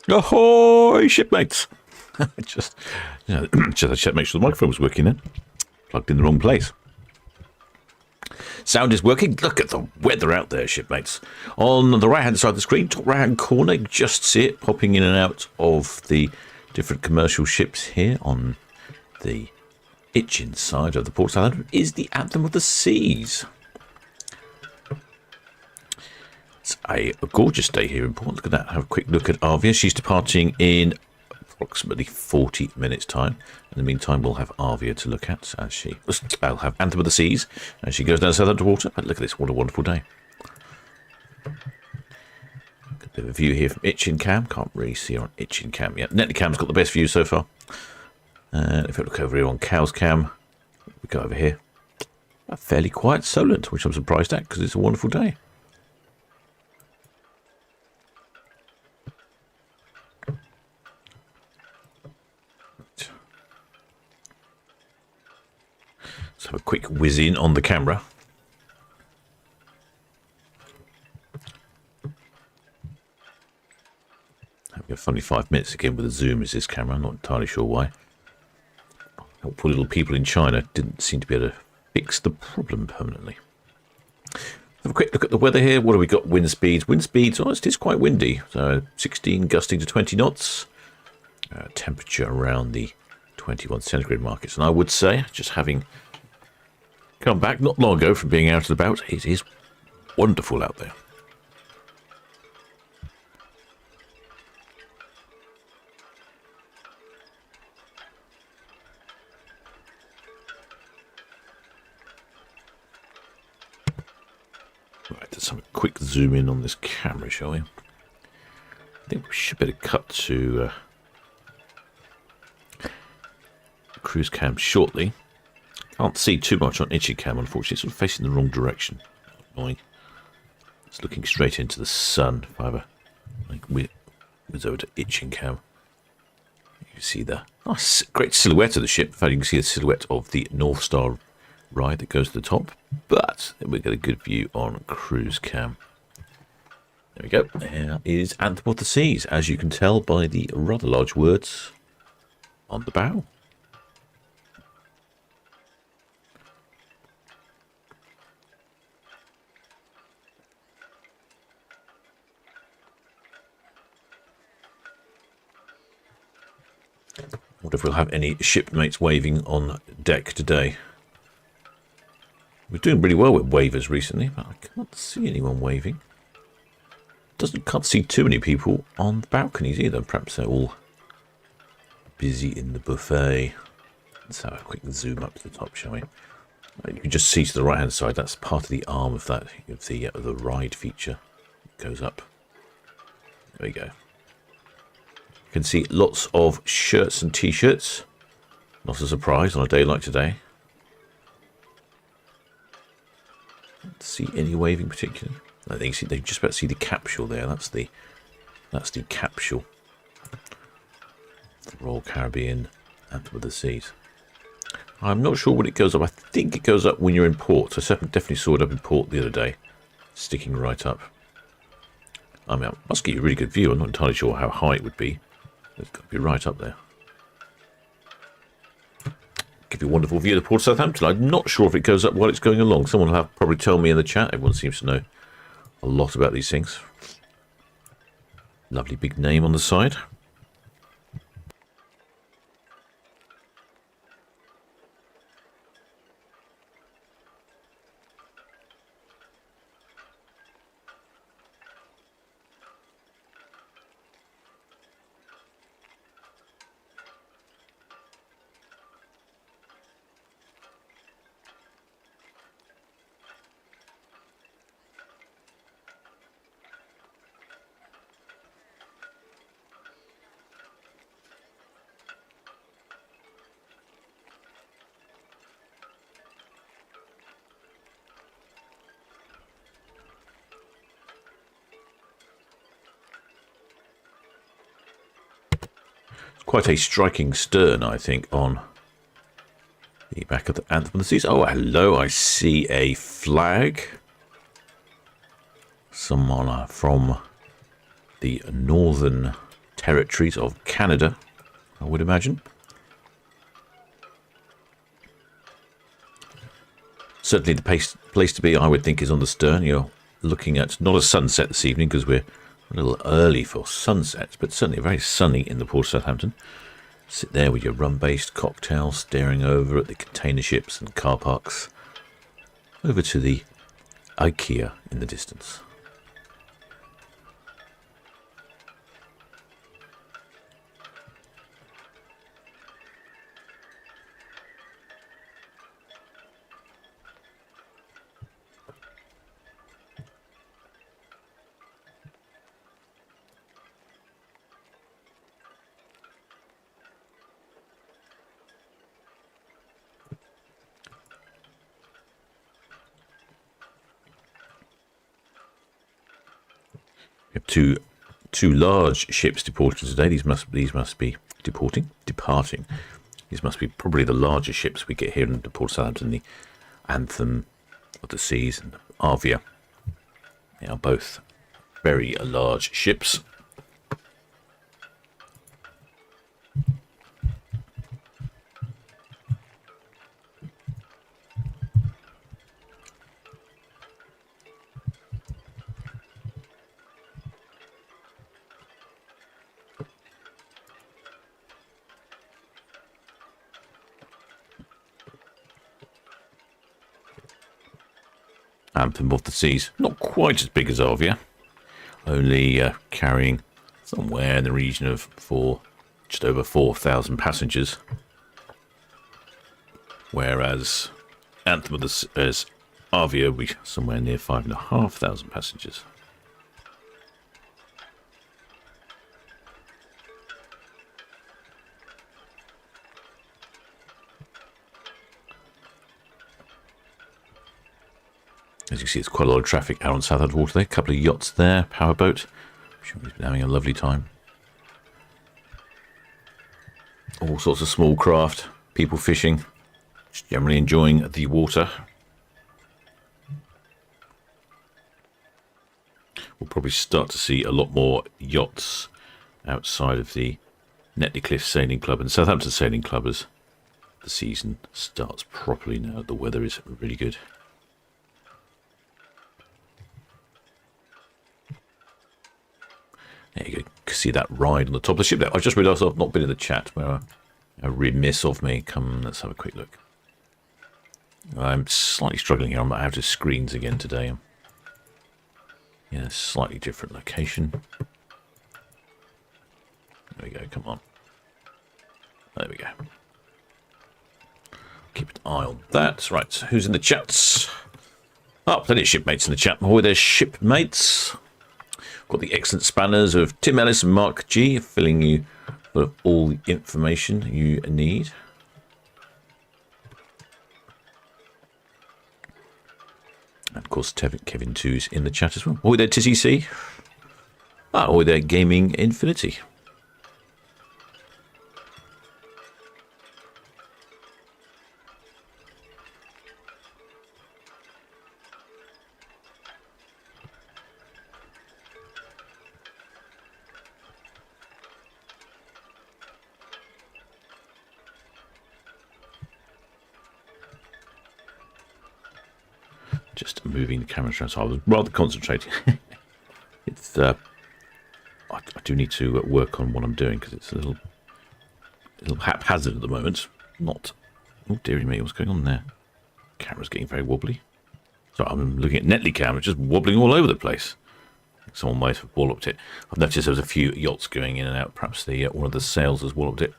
Ahoy, shipmates! just, just I checked, make sure the microphone was working then. Plugged in the wrong place. Sound is working. Look at the weather out there, shipmates. On the right-hand side of the screen, top right-hand corner, you just see it popping in and out of the different commercial ships here on the Itchen side of the port Southampton is the Anthem of the Seas. It's a gorgeous day here in port. Look at that. Have a quick look at Arvia. She's departing in approximately 40 minutes' time. In the meantime, we'll have Arvia to look at as I'll have Anthem of the Seas as she goes down Southampton water. But look at this. What a wonderful day. A bit of a view here from Itchen Cam. Can't really see her on Itchen Cam yet. Netley Cam's got the best view so far. If we look over here on Cow's Cam, we go over here. A fairly quiet Solent, which I'm surprised at because it's a wonderful day. Let's have a quick whiz in on the camera. Having a funny 5 minutes again with the zoom is this camera. I'm not entirely sure why. Helpful little people in China didn't seem to be able to fix the problem permanently. Have a quick look at the weather here. What have we got? Wind speeds. Wind speeds, oh, it is quite windy. So 16 gusting to 20 knots. Temperature around the 21 centigrade markets. And I would say, just having come back not long ago from being out and about, it is wonderful out there. Right, let's have a quick zoom in on this camera, shall we? I think we should better cut to cruise cam shortly. Can't see too much on Itchy Cam, unfortunately. It's sort of facing the wrong direction. Annoying. It's looking straight into the sun. If I have a whiz over to Itching Cam, you can see the nice, great silhouette of the ship. In fact, you can see the silhouette of the North Star ride that goes to the top. But then we get a good view on Cruise Cam. There we go. There is Anthem of the Seas, as you can tell by the rather large words on the bow. I wonder if we'll have any shipmates waving on deck today. We're doing really well with wavers recently, but I can't see anyone waving. Can't see too many people on the balconies either. Perhaps they're all busy in the buffet. Let's have a quick zoom up to the top, shall we? You can just see to the right hand side, that's part of the arm of that of the ride feature. It goes up. There we go. You can see lots of shirts and t-shirts. Not a surprise on a day like today. Don't see any waving particularly. I think they just about see the capsule there. That's the capsule. The Royal Caribbean Anthem of the Seas. I'm not sure when it goes up. I think it goes up when you're in port. I definitely saw it up in port the other day, sticking right up. I mean, it must give you a really good view. I'm not entirely sure how high it would be. It's got to be right up there. Give you a wonderful view of the Port of Southampton. I'm not sure if it goes up while it's going along. Someone will probably tell me in the chat. Everyone seems to know a lot about these things. Lovely big name on the side. Quite a striking stern, I think, on the back of the Anthem of the Seas. Oh, hello, I see a flag. Someone from the Northern territories of Canada, I would imagine. Certainly the place to be, I would think, is on the stern. You're looking at not a sunset this evening because we're a little early for sunsets, but certainly very sunny in the port of Southampton. Sit there with your rum-based cocktail, staring over at the container ships and car parks, over to the IKEA in the distance. We have two large ships deporting today. These must be departing. These must be probably the larger ships we get here in the port of Southampton, the Anthem of the Seas and Arvia. They are both very large ships. Anthem of the Seas, not quite as big as Arvia, only carrying somewhere in the region of just over 4,000 passengers, whereas Anthem of the Arvia will be somewhere near 5,500 passengers. As you see, it's quite a lot of traffic out on Southampton Water there. A couple of yachts there, powerboat. I'm sure we've been having a lovely time. All sorts of small craft, people fishing, just generally enjoying the water. We'll probably start to see a lot more yachts outside of the Netley Cliff Sailing Club and Southampton Sailing Club as the season starts properly now. The weather is really good. There you go. You can see that ride on the top of the ship there. I just realised I've not been in the chat. Where a remiss of me. Come, let's have a quick look. I'm slightly struggling here. I'm out of screens again today. I'm in a slightly different location. There we go. Come on. There we go. Keep an eye on that. Right. So who's in the chats? Oh, plenty of shipmates in the chat. Ahoy there, shipmates. Got the excellent spanners of Tim Ellis and Mark G, filling you with all the information you need. And of course, Kevin 2's in the chat as well. Ahoy there, Tizzy C. Ahoy there, Gaming Infinity. Just moving the camera around, so I was rather concentrating. It's I do need to work on what I'm doing because it's a little haphazard at the moment. Not, oh dearie me, what's going on there? Camera's getting very wobbly. So I'm looking at Netley camera, just wobbling all over the place. Someone might have walloped it. I've noticed there was a few yachts going in and out. Perhaps the one of the sails has walloped it.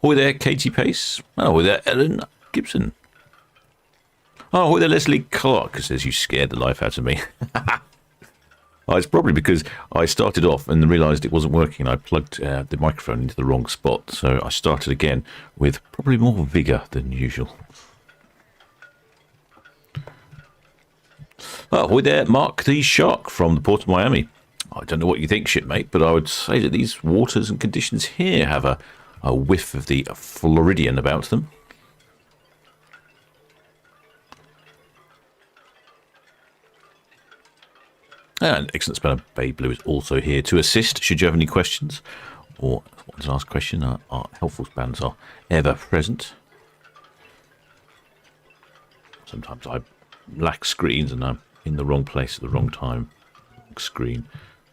Oh, there, Katie Pace. Oh, there, Ellen Gibson. Oh, there, Leslie Clark says you scared the life out of me. Oh, it's probably because I started off and realised it wasn't working. I plugged the microphone into the wrong spot, so I started again with probably more vigour than usual. Oh, there, Mark the Shark from the Port of Miami. I don't know what you think, shipmate, but I would say that these waters and conditions here have a whiff of the Floridian about them. And excellent speller Bay Blue is also here to assist should you have any questions or want to ask a question. Our helpful spanners are ever present. Sometimes I lack screens and I'm in the wrong place at the wrong time. Screen.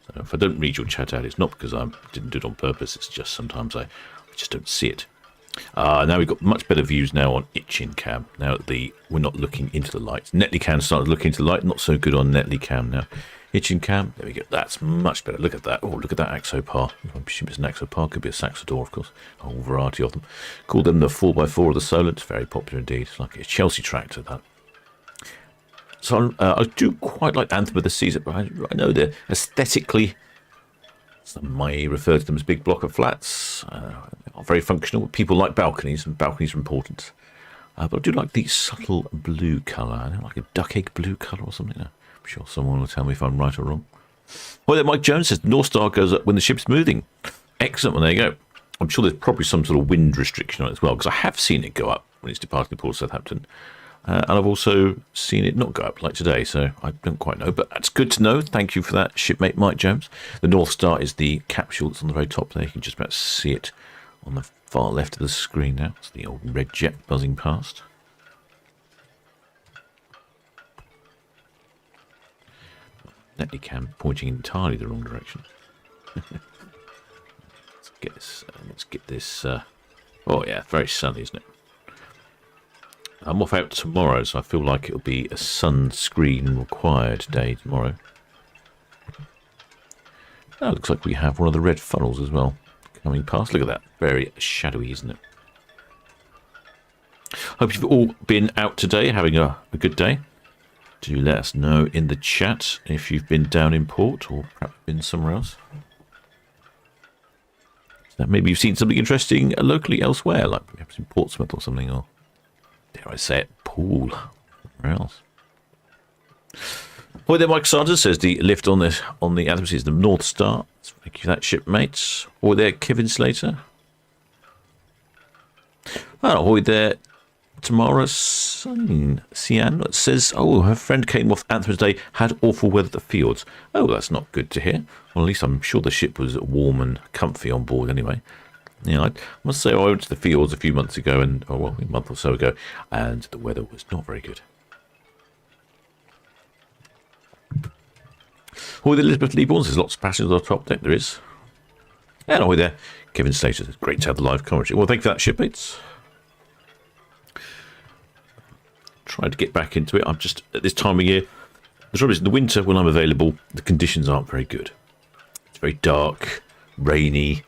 So if I don't read your chat out, it's not because I didn't do it on purpose. It's just sometimes I just don't see it. Now we've got much better views now on Itching Cam. Now we're not looking into the light. Netley Cam started looking into the light. Not so good on Netley Cam now. Itching Cam. There we go. That's much better. Look at that. Oh, look at that Axopar. I presume it's an Axopar. Could be a Saxodor, of course. A whole variety of them. Call them the 4x4 of the Solent. Very popular indeed. It's like a Chelsea tractor, that. So I do quite like Anthem of the Seas, but I know they're aesthetically, some may refer to them as big block of flats, are very functional. People like balconies, and balconies are important. But I do like the subtle blue colour. I don't like a duck egg blue colour or something. I'm sure someone will tell me if I'm right or wrong. Well, then Mike Jones says, North Star goes up when the ship's moving. Excellent, well, there you go. I'm sure there's probably some sort of wind restriction on it as well, because I have seen it go up when it's departing the port of Southampton. And I've also seen it not go up like today, so I don't quite know. But that's good to know. Thank you for that, shipmate Mike Jones. The North Star is the capsule that's on the very top there. You can just about see it on the far left of the screen now. It's the old red jet buzzing past. Netley Cam pointing entirely the wrong direction. Let's get this. Oh yeah, very sunny, isn't it? I'm off out tomorrow, so I feel like it'll be a sunscreen required day tomorrow. Oh, looks like we have one of the red funnels as well coming past. Look at that. Very shadowy, isn't it? Hope you've all been out today, having a good day. Do let us know in the chat if you've been down in port or perhaps been somewhere else. So maybe you've seen something interesting locally elsewhere, like perhaps in Portsmouth or something, or dare I say it, Poole. Where else? Well, then Mike Sanders says the lift on the Anthem is the North Star. Thank you for that, shipmates. Or there, Kevin Slater. Oh, ahoy there, Tamara Sian says, oh, her friend came off Anthem today, had awful weather at the fields. Oh, that's not good to hear. Well, at least I'm sure the ship was warm and comfy on board anyway. Yeah, I must say I went to the fields a few months ago, a month or so ago, and the weather was not very good. Ahoy there, Elizabeth Leeborn says lots of passengers on the top deck, there is. And ahoy there, Kevin Slater says great to have the live commentary. Well, thank you for that, shipmates. Trying to get back into it. I'm just, at this time of year, the trouble is in the winter when I'm available, the conditions aren't very good. It's very dark, rainy,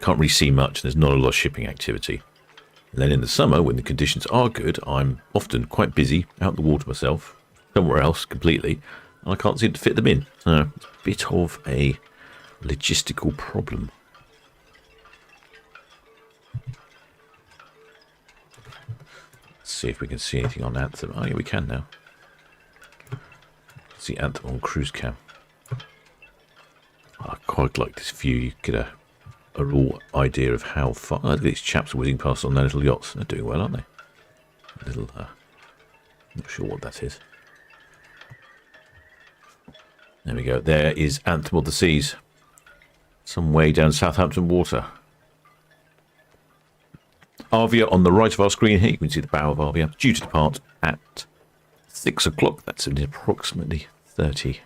can't really see much, there's not a lot of shipping activity. And then in the summer, when the conditions are good, I'm often quite busy, out in the water myself, somewhere else completely, and I can't seem to fit them in. So it's a bit of a logistical problem. Let's see if we can see anything on Anthem. Oh yeah, we can now. See Anthem on cruise cam. I quite like this view. You get a raw idea of how far. Oh, look at these chaps whizzing past on their little yachts. They're doing well, aren't they? A little, not sure what that is. There we go. There is Anthem of the Seas. Some way down Southampton water. Arvia on the right of our screen here. You can see the bow of Arvia. Due to depart at 6 o'clock. That's in approximately 30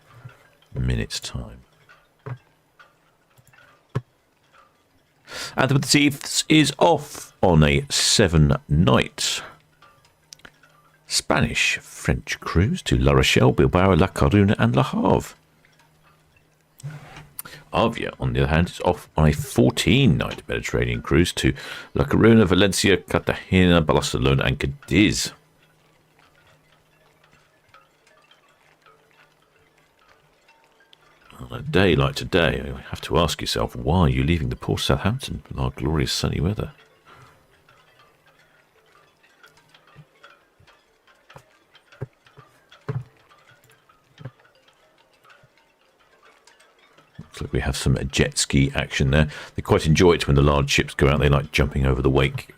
minutes' time. Anthem of the Seas is off on a 7-night Spanish-French cruise to La Rochelle, Bilbao, La Coruña and Le Havre. Arvia, on the other hand, is off on a 14-night Mediterranean cruise to La Coruña, Valencia, Cartagena, Barcelona and Cadiz. On a day like today, you have to ask yourself, why are you leaving the port of Southampton with our glorious sunny weather? Looks like we have some jet ski action there. They quite enjoy it when the large ships go out. They like jumping over the wake.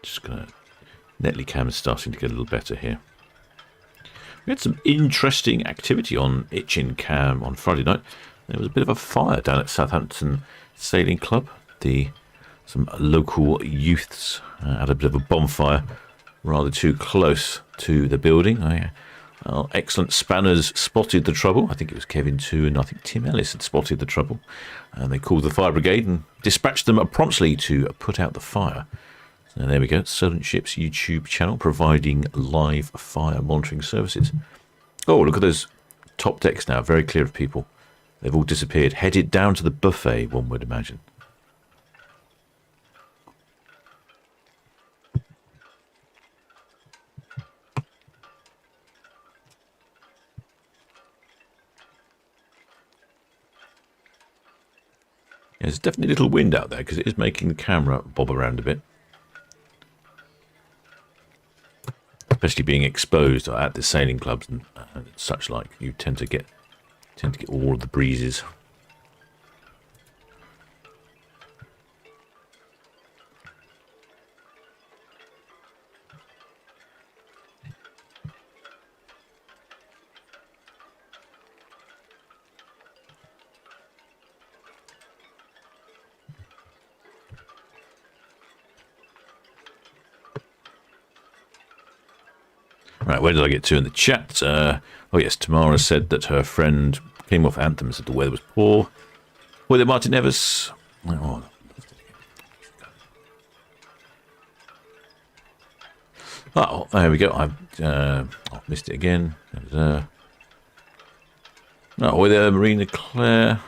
just going to... Netley Cam is starting to get a little better here. We had some interesting activity on Itchin Cam on Friday night. There was a bit of a fire down at Southampton Sailing Club. Some local youths had a bit of a bonfire rather too close to the building. Excellent spanners spotted the trouble. I think it was Kevin too, and I think Tim Ellis had spotted the trouble. And they called the fire brigade and dispatched them promptly to put out the fire. So there we go. Solent Ships YouTube channel providing live fire monitoring services. Oh, look at those top decks now. Very clear of people. They've all disappeared. Headed down to the buffet, one would imagine. There's definitely a little wind out there because it is making the camera bob around a bit. Especially being exposed at the sailing clubs and such like, you tend to get all of the breezes. Right, where did I get to in the chat? Oh yes, Tamara said that her friend came off Anthem and said the weather was poor. Were there Martin Evers? Oh, there we go. I've missed it again. Oh, were there Marina Claire?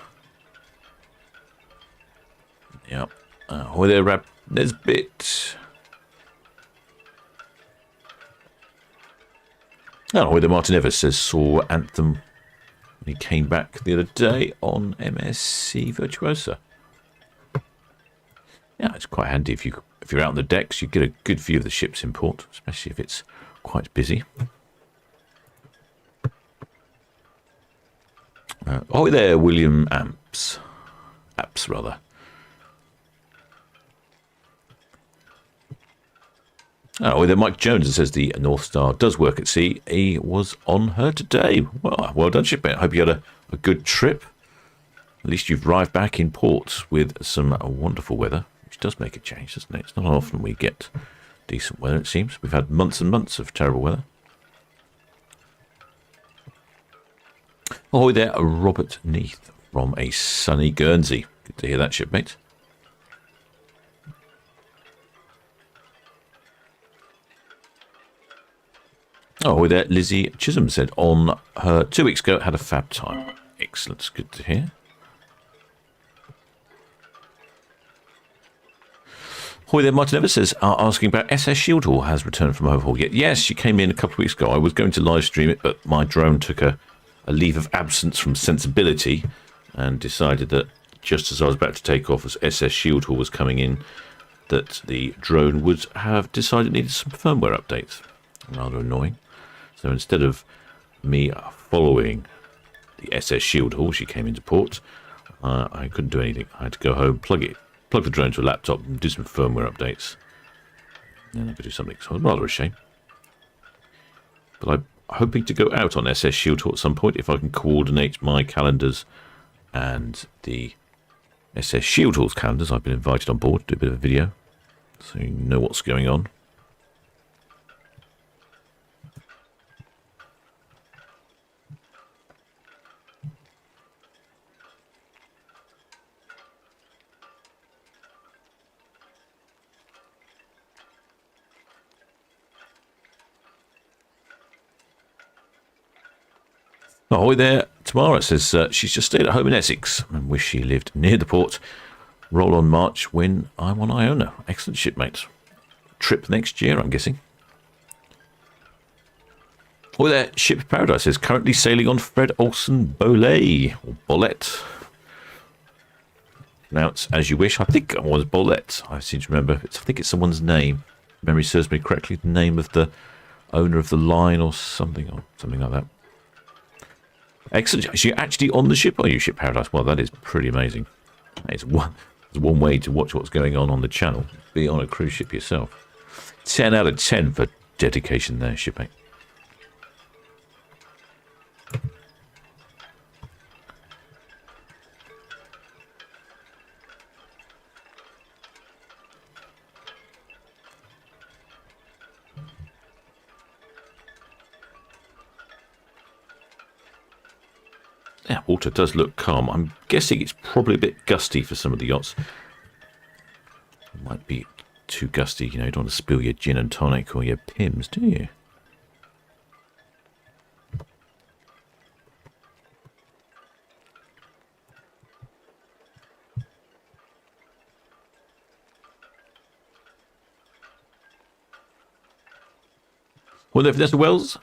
Yep. Were there Rab Nesbit? Oh, whether Martin Evers says saw Anthem when he came back the other day on MSC Virtuosa. Yeah, it's quite handy if you're out on the decks, you get a good view of the ships in port, especially if it's quite busy. Oh, there, William Apps, rather. Oh, there, Mike Jones says the North Star does work at sea. He was on her today. Well done, shipmate. I hope you had a good trip. At least you've arrived back in port with some wonderful weather, which does make a change, doesn't it? It's not often we get decent weather, it seems. We've had months and months of terrible weather. Oh, there, Robert Neath from a sunny Guernsey. Good to hear that, shipmate. Oh, there, Lizzie Chisholm said on her 2 weeks ago had a fab time. Excellent, it's good to hear. Hoy there, Martin Evers says, asking about SS Shieldhall has returned from overhaul yet. Yes, she came in a couple of weeks ago. I was going to live stream it, but my drone took a leave of absence from sensibility and decided that just as I was about to take off as SS Shieldhall was coming in, that the drone would have decided it needed some firmware updates. Rather annoying. So instead of me following the SS Shieldhall, she came into port, I couldn't do anything. I had to go home, plug the drone to a laptop and do some firmware updates. And I could do something, so it's rather a shame. But I'm hoping to go out on SS Shieldhall at some point if I can coordinate my calendars and the SS Shieldhall's calendars. I've been invited on board to do a bit of a video, so you know what's going on. Ahoy there, Tamara says she's just stayed at home in Essex and wish she lived near the port. Roll on March when I'm on Iona. Excellent shipmates. Trip next year, I'm guessing. Ahoy there, Ship Paradise says currently sailing on Fred Olsen Bolet or Bolette. Pronounce as you wish. I think it was Bolette. I seem to remember. I think it's someone's name. If memory serves me correctly. The name of the owner of the line or something like that. Excellent. So you're actually on the ship, are you, Ship Paradise? Well, that is pretty amazing. It's one way to watch what's going on the channel. Be on a cruise ship yourself. 10 out of 10 for dedication there, shipmate. Yeah, water does look calm. I'm guessing it's probably a bit gusty for some of the yachts. It might be too gusty, you know, you don't want to spill your gin and tonic or your Pims, do you? Well, there for Wells.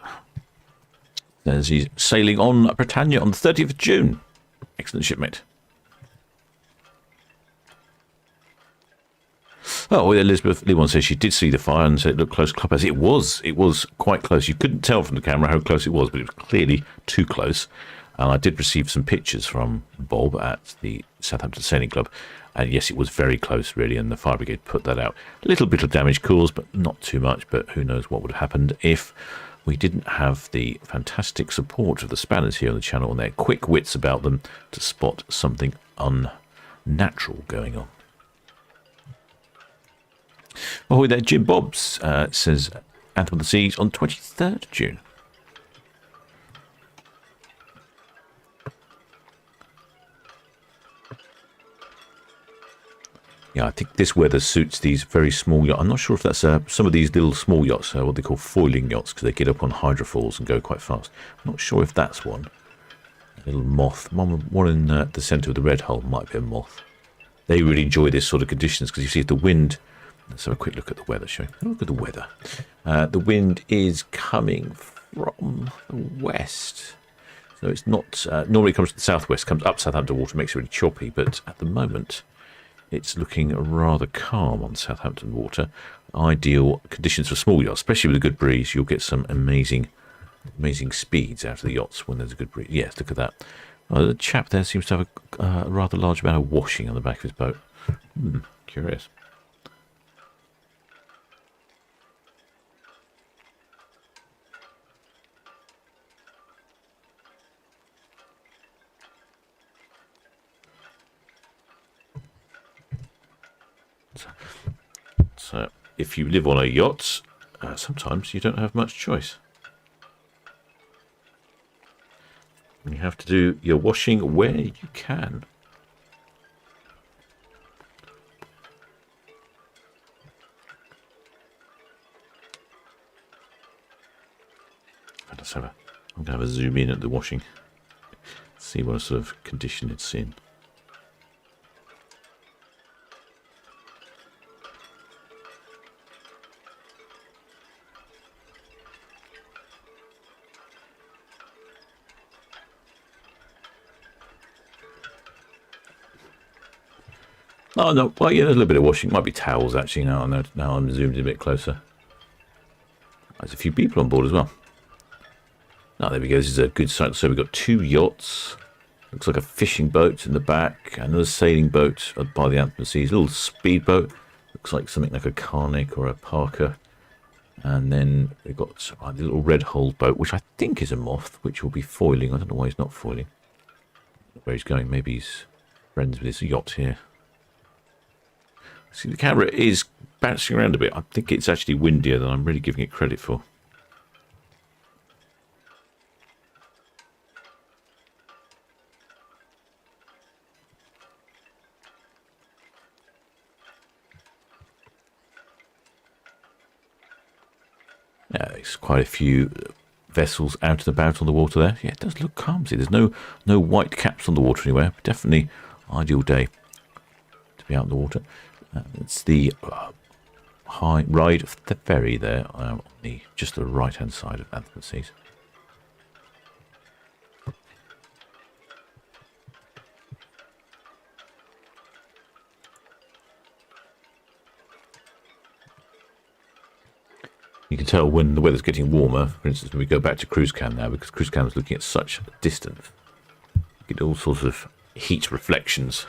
There's he's sailing on Britannia on the 30th of June. Excellent shipmate. Oh, Elizabeth Lee says she did see the fire and said it looked close to Clubhouse. It was quite close. You couldn't tell from the camera how close it was, but it was clearly too close. And I did receive some pictures from Bob at the Southampton Sailing Club. And yes, it was very close, really, and the fire brigade put that out. A little bit of damage caused, but not too much. But who knows what would have happened if we didn't have the fantastic support of the Spanners here on the channel and their quick wits about them to spot something unnatural going on. Oh, there, Jim Bobbs says Anthem of the Seas on 23rd of June. Yeah, I think this weather suits these very small yachts. I'm not sure if that's some of these little small yachts, what they call foiling yachts, because they get up on hydrofoils and go quite fast. I'm not sure if that's one. A little moth. One in the centre of the red hull might be a moth. They really enjoy this sort of conditions because you see if the wind... Let's have a quick look at the weather, shall we? Look at the weather. The wind is coming from the west. So it's not... normally it comes to the southwest, comes up Southampton water, makes it really choppy, but at the moment... It's looking rather calm on Southampton water. Ideal conditions for small yachts, especially with a good breeze. You'll get some amazing speeds out of the yachts when there's a good breeze. Yes, look at that. The chap there seems to have a rather large amount of washing on the back of his boat. Curious. So, if you live on a yacht, sometimes you don't have much choice. You have to do your washing where you can. I'm going to have a zoom in at the washing, see what sort of condition it's in. Oh no! Well, yeah, there's a little bit of washing. It might be towels actually. Now I'm zoomed in a bit closer. There's a few people on board as well. Oh, there we go. This is a good site. So we've got two yachts. Looks like a fishing boat in the back. Another sailing boat by the Anthem Seas. A little speedboat. Looks like something like a Carnick or a Parker. And then we've got a little red hull boat, which I think is a moth, which will be foiling. I don't know why he's not foiling. Where he's going. Maybe he's friends with his yacht here. See, the camera is bouncing around a bit. I think it's actually windier than I'm really giving it credit for. Yeah, there's quite a few vessels out and about on the water there. Yeah, it does look calm. See, there's no white caps on the water anywhere. Definitely ideal day to be out on the water. It's the high ride of the ferry there on just the right hand side of Anthem Seas. You can tell when the weather's getting warmer. For instance, when we go back to cruise cam now, because cruise cam is looking at such a distance, you get all sorts of heat reflections.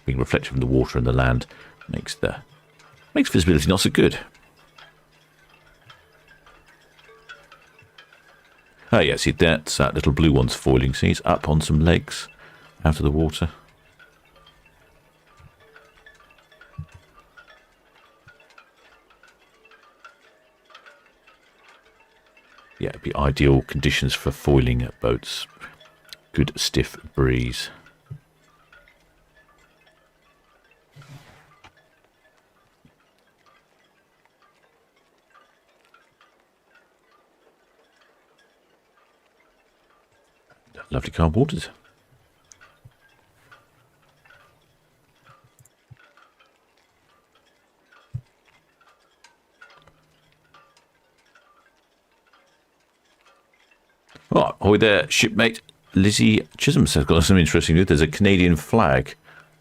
Being reflected from the water and the land makes the Makes visibility not so good. Oh yeah, see that's that little blue one's foiling. See, he's up on some legs out of the water. Yeah, it'd be ideal conditions for foiling boats. Good stiff breeze. Lovely calm waters. Right, ahoy there, shipmate. Lizzie Chisholm says got some interesting news. There's a Canadian flag.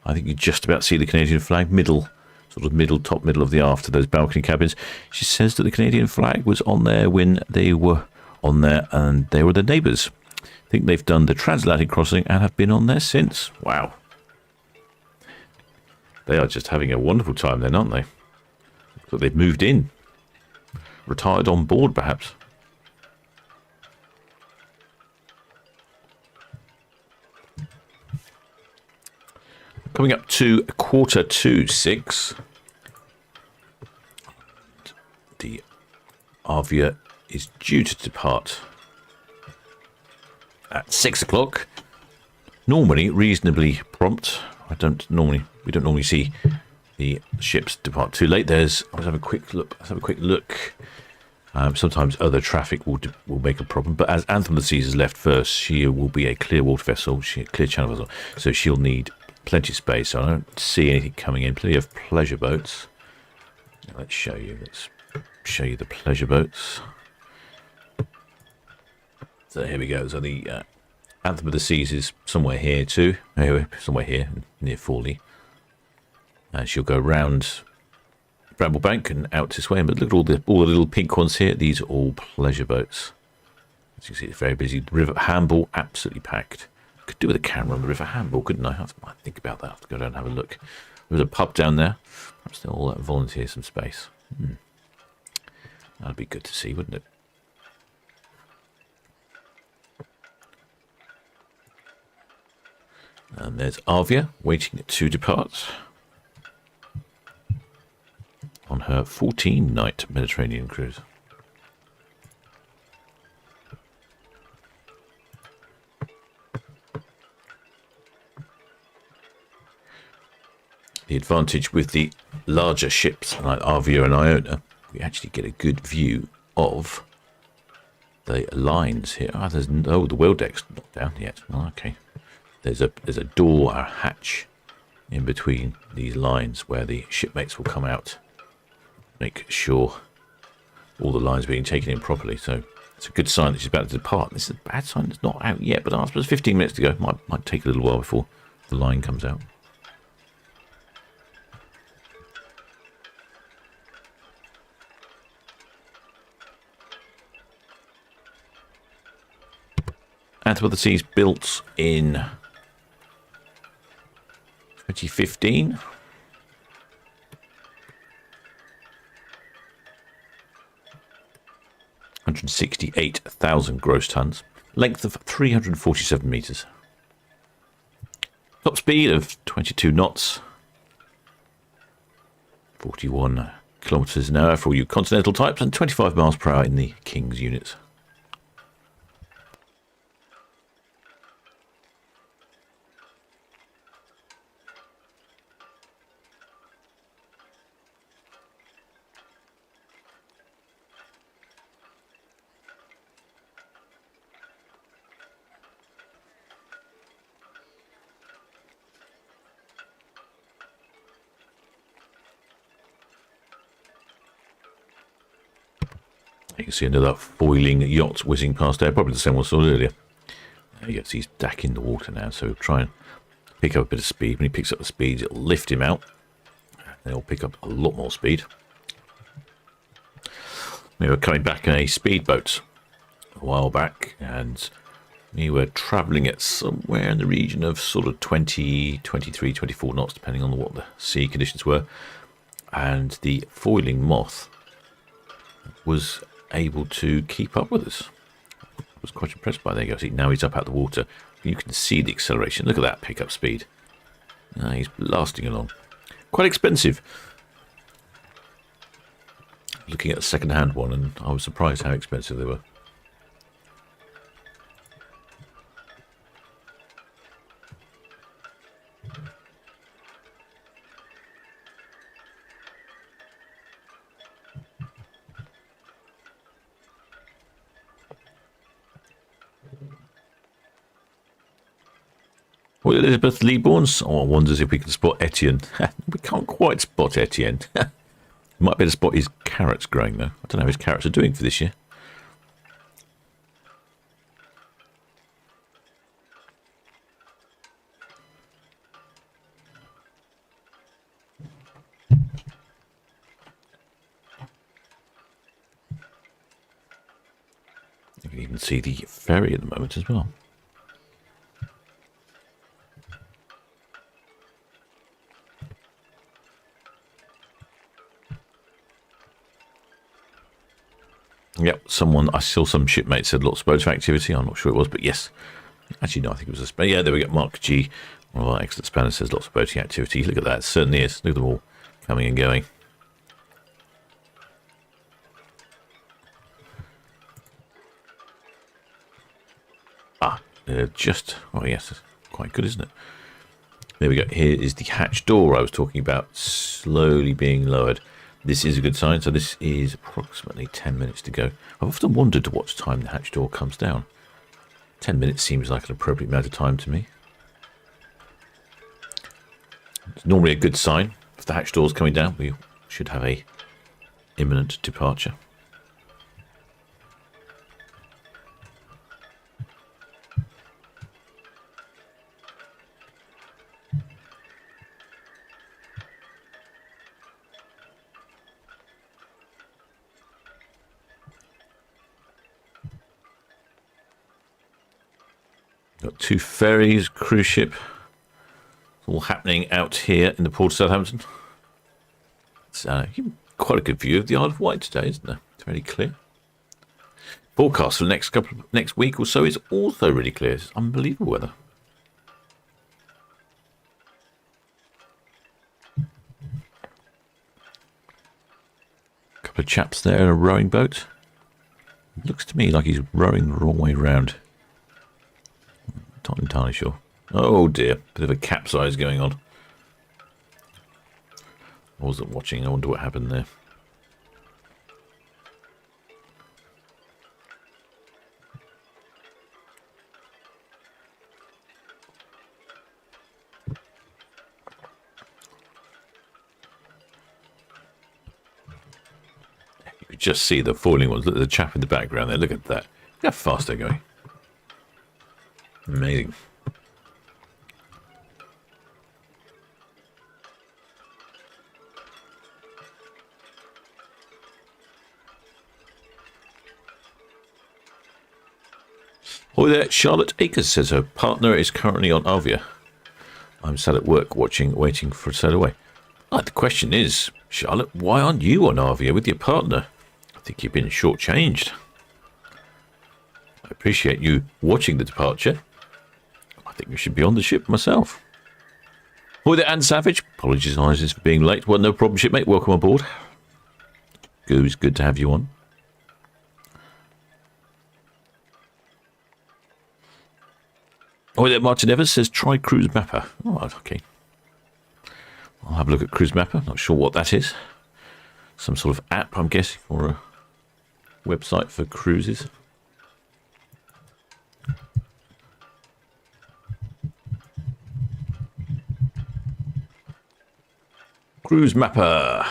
I think you just about see the Canadian flag, top middle of the aft of those balcony cabins. She says that the Canadian flag was on there when they were on there, and they were the neighbours. I think they've done the transatlantic crossing and have been on there since. Wow. They are just having a wonderful time then, aren't they? Looks like they've moved in. Retired on board, perhaps. Coming up to 6:15. The Arvia is due to depart at 6 o'clock. Normally reasonably prompt. We don't normally see the ships depart too late. Let's have a quick look. Sometimes other traffic will make a problem, but as Anthem of the Seas has left first, she will be a clear water vessel, clear channel vessel, so she'll need plenty of space. So I don't see anything coming in. Plenty of pleasure boats. Let's show you the pleasure boats. So here we go. So the Anthem of the Seas is somewhere here too. Somewhere here near Fawley. And she'll go round Bramblebank and out this way. But look at all the little pink ones here. These are all pleasure boats. As you can see, it's very busy. The River Hamble absolutely packed. Could do with a camera on the River Hamble, couldn't I? I might think about that. I have to go down and have a look. There's a pub down there. Perhaps they'll all volunteer some space. That'd be good to see, wouldn't it? And there's Arvia waiting to depart on her 14-night Mediterranean cruise. The advantage with the larger ships like Arvia and Iona, we actually get a good view of the lines here. The wheel deck's not down yet. Oh, okay. There's a door, a hatch in between these lines where the shipmates will come out, make sure all the lines are being taken in properly. So it's a good sign that she's about to depart. This is a bad sign it's not out yet, but I suppose 15 minutes to go. Might take a little while before the line comes out. Anthem of the Seas built in 2015. $168,000 gross tons. Length of 347 metres. Top speed of 22 knots. 41 kilometres an hour for all you continental types, and 25 miles per hour in the King's units. You can see another foiling yacht whizzing past there, probably the same one I saw earlier. There you go, he's back in the water now, so we'll try and pick up a bit of speed. When he picks up the speed, it'll lift him out, and he'll pick up a lot more speed. We were coming back in a speedboat a while back, and we were travelling at somewhere in the region of sort of 20, 23, 24 knots, depending on what the sea conditions were. and the foiling moth was able to keep up with us. I was quite impressed by that. There you go. See, now he's up out the water. You can see the acceleration. Look at that pickup speed. He's blasting along. Quite expensive. Looking at a second-hand one, and I was surprised how expensive they were. Well, Elizabeth Leeborns. Oh, I wonders if we can spot Etienne. We can't quite spot Etienne. Might be able to spot his carrots growing, though. I don't know how his carrots are doing for this year. You can even see the ferry at the moment as well. Yep, I saw some shipmates said lots of boat activity. I'm not sure it was, but yes. Actually, no, I think it was a Spanish. Yeah, there we go. Mark G, one of our excellent Spanish, says lots of boating activity. Look at that. It certainly is. Look at them all coming and going. Oh yes, that's quite good, isn't it? There we go. Here is the hatch door I was talking about, slowly being lowered. This is a good sign. So this is approximately 10 minutes to go. I've often wondered to what time the hatch door comes down. 10 minutes seems like an appropriate amount of time to me. It's normally a good sign. If the hatch door is coming down, we should have a imminent departure. Got 2 ferries, cruise ship. It's all happening out here in the port of Southampton. It's quite a good view of the Isle of Wight today, isn't there? It's very clear. Forecast for the next week or so is also really clear. It's unbelievable weather. A couple of chaps there in a rowing boat. It looks to me like he's rowing the wrong way round. Not entirely sure. Oh dear, bit of a capsize going on. I wasn't watching. I wonder what happened there. You could just see the falling ones. Look at the chap in the background there. Look at that. Look how fast they're going. Amazing. Oh, there, Charlotte Akers says her partner is currently on Arvia. I'm sat at work waiting for a sail away. The question is, Charlotte, why aren't you on Arvia with your partner? I think you've been shortchanged. I appreciate you watching the departure. I think we should be on the ship myself. Oh, there, Anne Savage. Apologises for being late. Well, no problem, shipmate. Welcome aboard. It's good to have you on. Oh, there, Martin Evers says, try Cruise Mapper. Oh, okay. I'll have a look at Cruise Mapper. Not sure what that is. Some sort of app, I'm guessing, or a website for cruises. Cruise Mapper.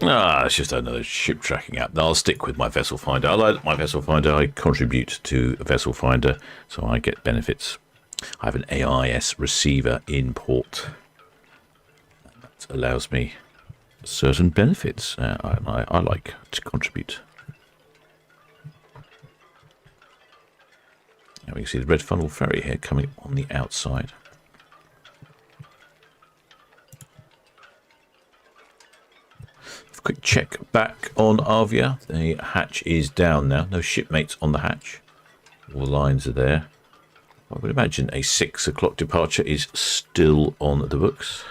It's just another ship tracking app. I'll stick with my Vessel Finder. I like my Vessel Finder. I contribute to Vessel Finder, so I get benefits. I have an AIS receiver in port. That allows me certain benefits. I like to contribute. Now we can see the Red Funnel Ferry here coming on the outside. quick check back on Arvia. The hatch is down now. No shipmates on the hatch. All the lines are there. I would imagine a 6 o'clock departure is still on the books.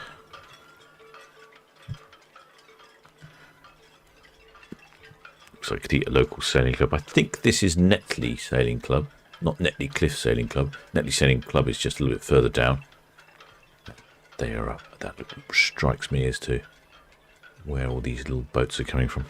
Looks like the local sailing club. I think this is Netley Sailing Club, not Netley Cliff Sailing Club. Netley Sailing Club is just a little bit further down. They are up. That strikes me as to where all these little boats are coming from.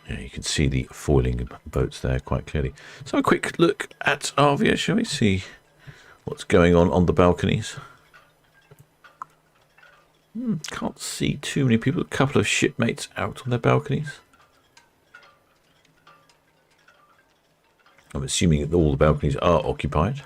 Yeah, you can see the foiling boats there quite clearly. So a quick look at Arvia, shall we see what's going on the balconies? Can't see too many people. A couple of shipmates out on their balconies. I'm assuming that all the balconies are occupied.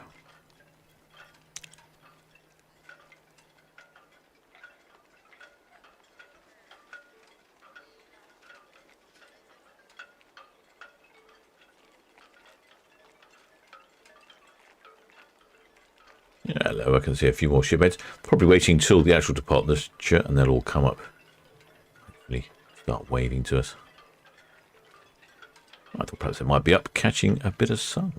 Hello, I can see a few more shipmates. Probably waiting till the actual departure and they'll all come up. Hopefully start waving to us. I thought perhaps they might be up catching a bit of sun.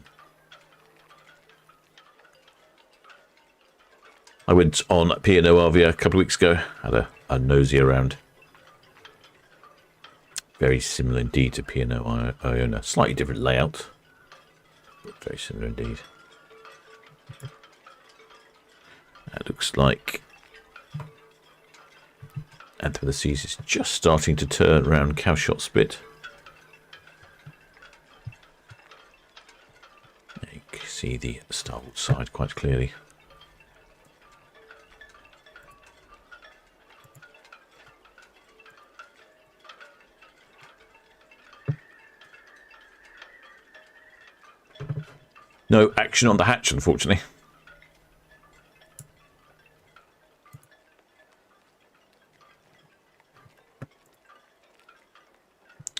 I went on P&O Arvia a couple of weeks ago. Had a nosy around. Very similar indeed to P&O Iona. Slightly different layout, but very similar indeed. That looks like Anthem of the Seas is just starting to turn around Cowshot Spit. You can see the starboard side quite clearly. No action on the hatch, unfortunately.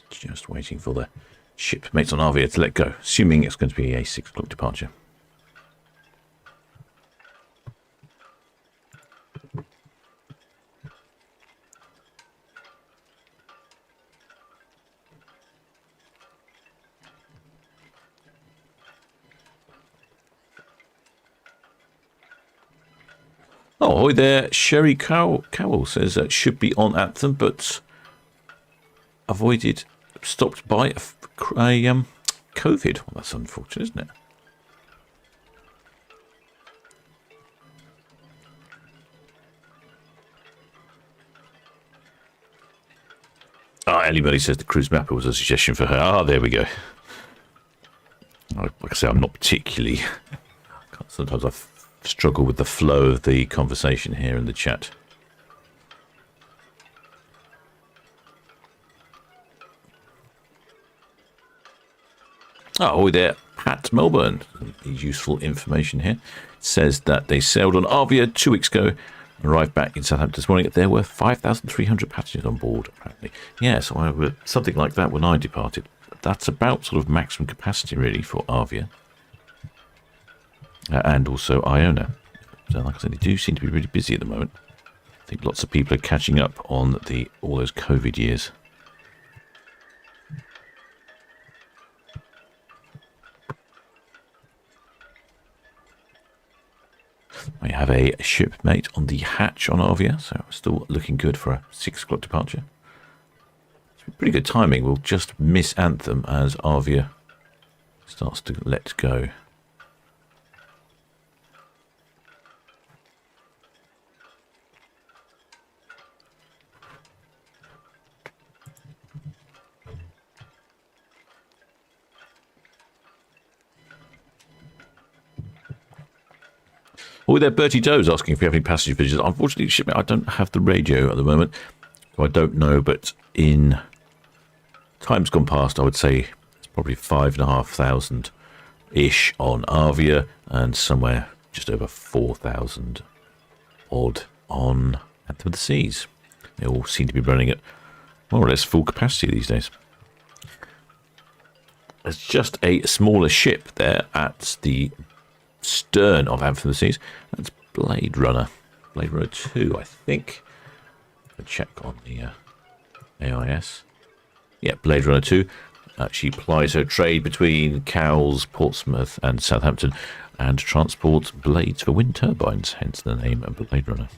Just waiting for the shipmates on Arvia to let go, assuming it's going to be a 6 o'clock departure. Oh, hi there. Sherry Cowell says should be on Anthem, but stopped by a COVID. Well, that's unfortunate, isn't it? Ellie Murray says the cruise mapper was a suggestion for her. There we go. Like I say, I'm not particularly... Sometimes I struggle with the flow of the conversation here in the chat. Oh, there, Pat Melbourne. Useful information here. It says that they sailed on Arvia 2 weeks ago, arrived back in Southampton this morning. There were 5,300 passengers on board, apparently. Yeah, so something like that when I departed. That's about sort of maximum capacity, really, for Arvia. And also Iona. So, like I said, they do seem to be really busy at the moment. I think lots of people are catching up on all those COVID years. We have a shipmate on the hatch on Arvia, so still looking good for a 6 o'clock departure. It's pretty good timing. We'll just miss Anthem as Arvia starts to let go. Oh, there, Bertie Doe's asking if we have any passenger visitors. Unfortunately, shipmate, I don't have the radio at the moment, so I don't know. But in times gone past, I would say it's probably 5,500-ish on Arvia, and somewhere just over 4,000 odd on Anthem of the Seas. They all seem to be running at more or less full capacity these days. There's just a smaller ship there at the stern of Anthem of the Seas. That's Blade Runner. Blade Runner 2, I think. I'll check on the AIS. Yeah, Blade Runner 2. She plies her trade between Cowes, Portsmouth and Southampton and transports blades for wind turbines, hence the name of Blade Runner.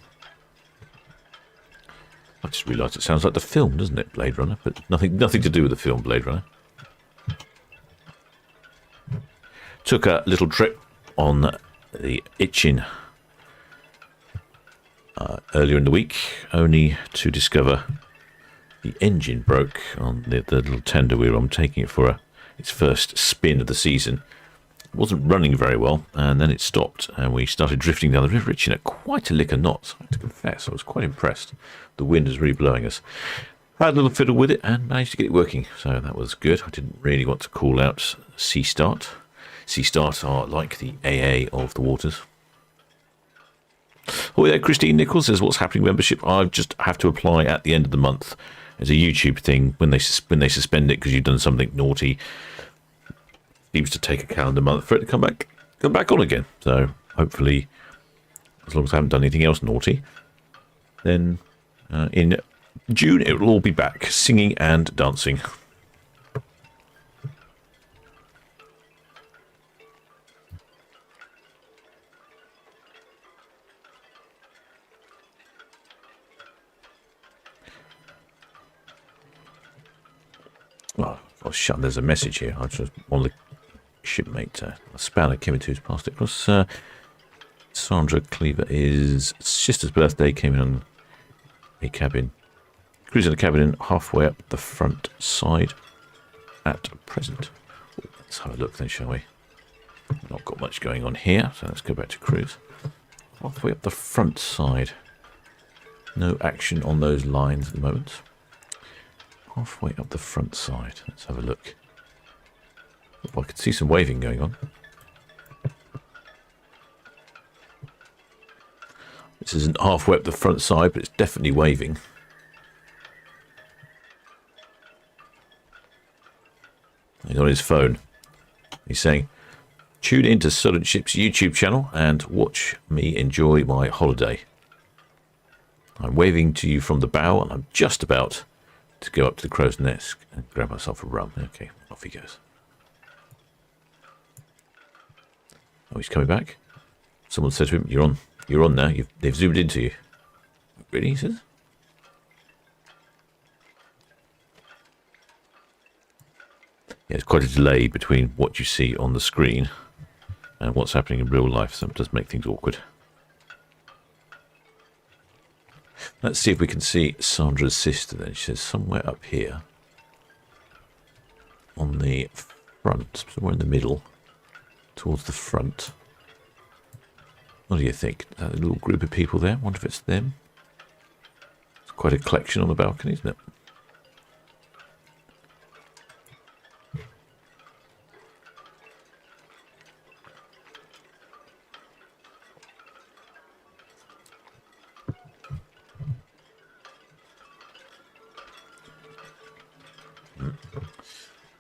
I just realised it sounds like the film, doesn't it, Blade Runner? But nothing to do with the film Blade Runner. Took a little trip on the Itchin earlier in the week, only to discover the engine broke on the little tender we were on, taking it for its first spin of the season. It wasn't running very well, and then it stopped, and we started drifting down the river Itchin at quite a lick of knots. I have to confess, I was quite impressed. The wind was really blowing us. Had a little fiddle with it and managed to get it working, so that was good. I didn't really want to call out Sea Start. Sea Start are like the AA of the waters. Oh yeah, Christine Nichols says, what's happening membership? I just have to apply at the end of the month. It's a YouTube thing. When they suspend it because you've done something naughty, seems to take a calendar month for it to come back on again. So hopefully, as long as I haven't done anything else naughty, then in June it will all be back, singing and dancing. Oh, shut. There's a message here. I just one of the shipmate, a spanner came into his passed it across. Sandra Cleaver, sister's birthday, came in on a cabin. Cruising the cabin halfway up the front side at present. Let's have a look then, shall we? Not got much going on here, so let's go back to cruise. Halfway up the front side. No action on those lines at the moment. Halfway up the front side. Let's have a look. Oh, I can see some waving going on. This isn't halfway up the front side, but it's definitely waving. He's on his phone. He's saying, tune into Solent Ships YouTube channel and watch me enjoy my holiday. I'm waving to you from the bow and I'm just about to go up to the crow's nest and grab myself a rum. Okay, off he goes. Oh, he's coming back. Someone said to him, you're on now. They've zoomed into you. Really, he says? Yeah, there's quite a delay between what you see on the screen and what's happening in real life, so it does make things awkward. Let's see if we can see Sandra's sister then. She says somewhere up here on the front, somewhere in the middle, towards the front. What do you think? That little group of people there? Wonder if it's them. It's quite a collection on the balcony, isn't it?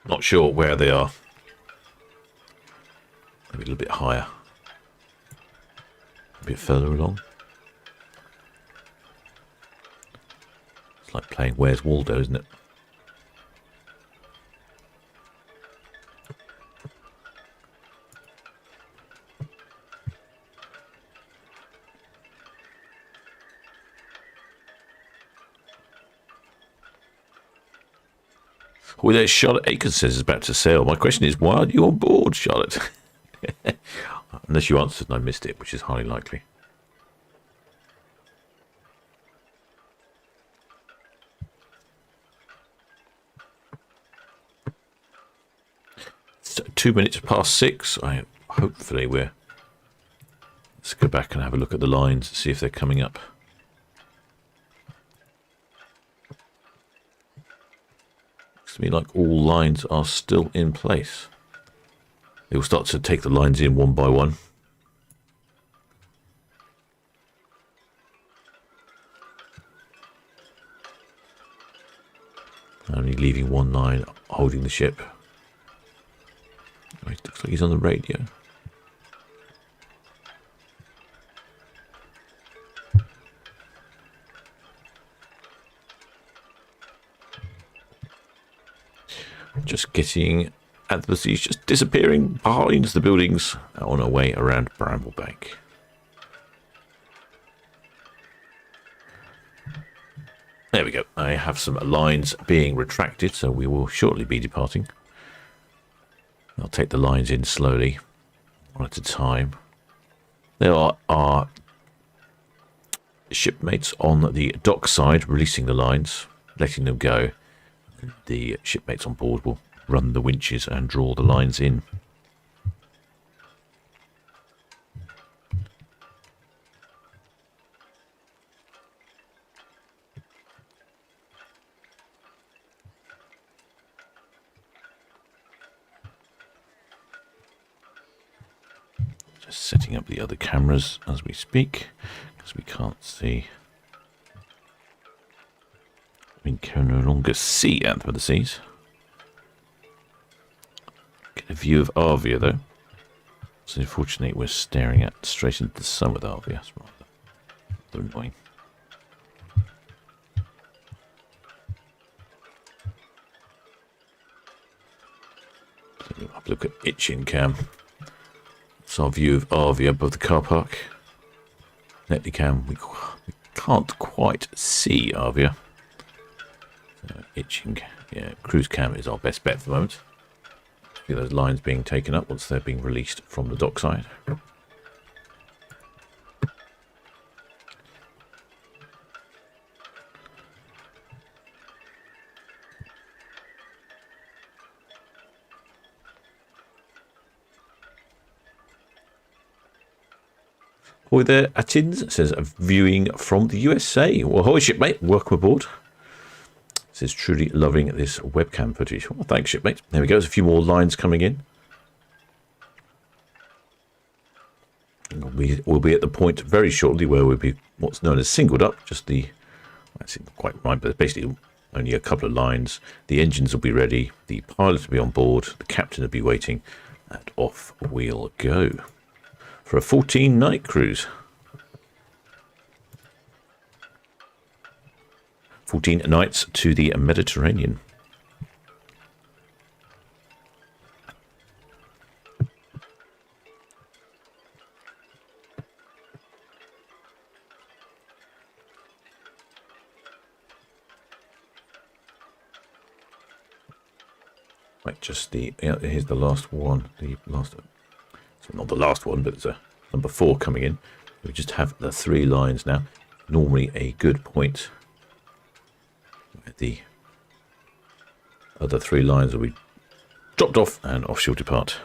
Not sure where they are. Maybe a little bit higher. A bit further along. It's like playing Where's Waldo, isn't it? Well, there's Charlotte Akers says is about to sail. My question is, why aren't you on board, Charlotte? Unless you answered and I missed it, which is highly likely. It's 2 minutes past 6. Hopefully we're... Let's go back and have a look at the lines, see if they're coming up. To me like all lines are still in place. They will start to take the lines in one by one. Only leaving one line holding the ship. Oh, it looks like he's on the radio. Just getting Anthem, he's just disappearing behind the buildings on our way around Bramblebank. There we go. I have some lines being retracted, so we will shortly be departing. I'll take the lines in slowly, one at a time. There are our shipmates on the dock side releasing the lines, letting them go. The shipmates on board will run the winches and draw the lines in. Just setting up the other cameras as we speak, because we can't see. We can no longer see Anthem of the Seas. Get a view of Arvia though. So unfortunately we're staring at straight into the sun with Arvia. That's rather annoying. Have a look at Itchin Cam. It's our view of Arvia above the car park. Netley Cam, we can't quite see Arvia. Itching, yeah, cruise cam is our best bet for the moment. See those lines being taken up once they're being released from the dockside. Ahoy there, Atins says viewing from the USA. Well, ahoy shipmate, welcome aboard. Says truly loving this webcam footage. Well, thanks shipmate. There we go. There's a few more lines coming in. We'll be at the point very shortly where we'll be what's known as singled up. Just the, that's not quite right, but basically only a couple of lines. The engines will be ready. The pilot will be on board. The captain will be waiting, and off we'll go for a 14-night cruise. 14 nights to the Mediterranean. Right, just the, here's the last one. The last, so not the last one, but it's a number 4 coming in. We just have the 3 lines now. Normally a good point. The other 3 lines will be dropped off and off she'll depart.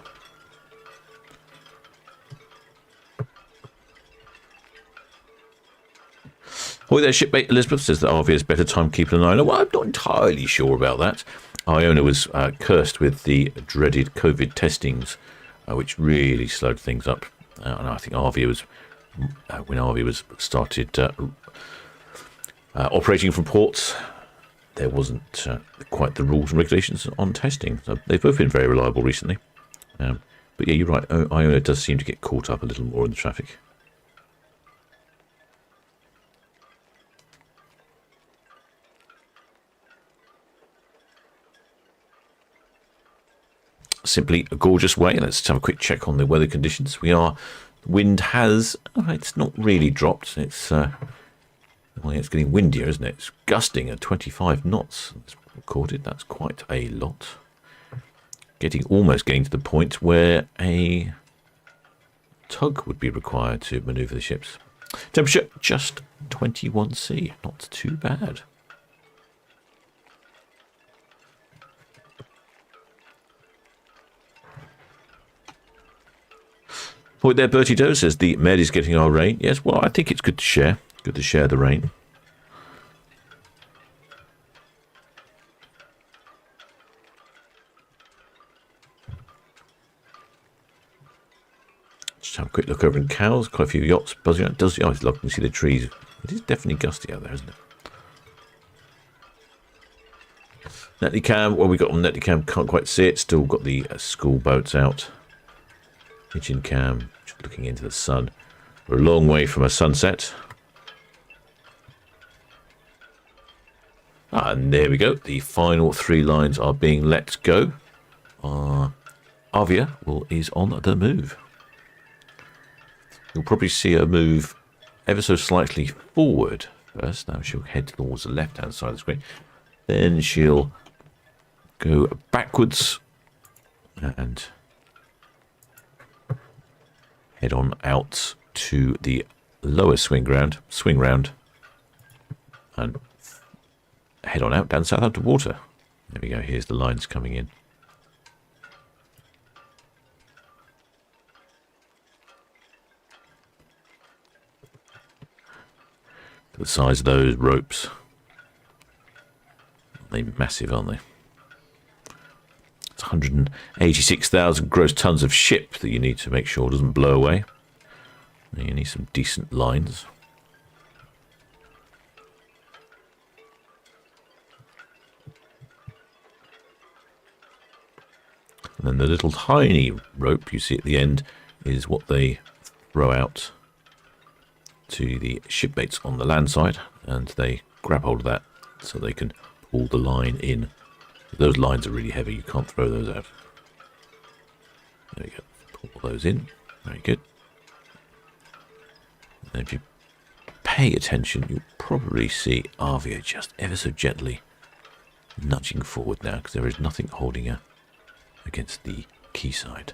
Ahoy there, shipmate Elizabeth says that Arvia is better timekeeper than Iona. Well, I'm not entirely sure about that. Iona was cursed with the dreaded COVID testings, which really slowed things up. And I think Arvia was, when Arvia was started operating from ports, there wasn't quite the rules and regulations on testing. So they've both been very reliable recently. But yeah, you're right. Iona does seem to get caught up a little more in the traffic. Simply a gorgeous way. Let's have a quick check on the weather conditions. Wind has, it's not really dropped. It's well, it's getting windier, isn't it? It's gusting at 25 knots. It's recorded. That's quite a lot. Almost getting to the point where a tug would be required to manoeuvre the ships. Temperature just 21°C. Not too bad. Point there, Bertie Doe says the Med is getting our rain. Yes, well, I think it's good to share. Good to share the rain. Just have a quick look over in Cowes. Quite a few yachts buzzing out. Does, oh, it's lovely to see the trees. It is definitely gusty out there, isn't it? Netlycam, well, we got on Netlycam, can't quite see it. Still got the school boats out. Kitchen cam, just looking into the sun. We're a long way from a sunset. And there we go. The final 3 lines are being let go. Arvia is on the move. You'll probably see her move ever so slightly forward first. Now she'll head towards the left-hand side of the screen. Then she'll go backwards and head on out to the lower swing round, and head on out down Southampton Water. There we go. Here's the lines coming in. The size of those ropes. They're massive, aren't they? It's 186,000 gross tons of ship that you need to make sure it doesn't blow away. You need some decent lines. And then the little tiny rope you see at the end is what they throw out to the shipmates on the land side, and they grab hold of that so they can pull the line in. Those lines are really heavy, you can't throw those out. There we go, pull those in, very good. And if you pay attention, you'll probably see Arvia just ever so gently nudging forward now, because there is nothing holding her against the quayside.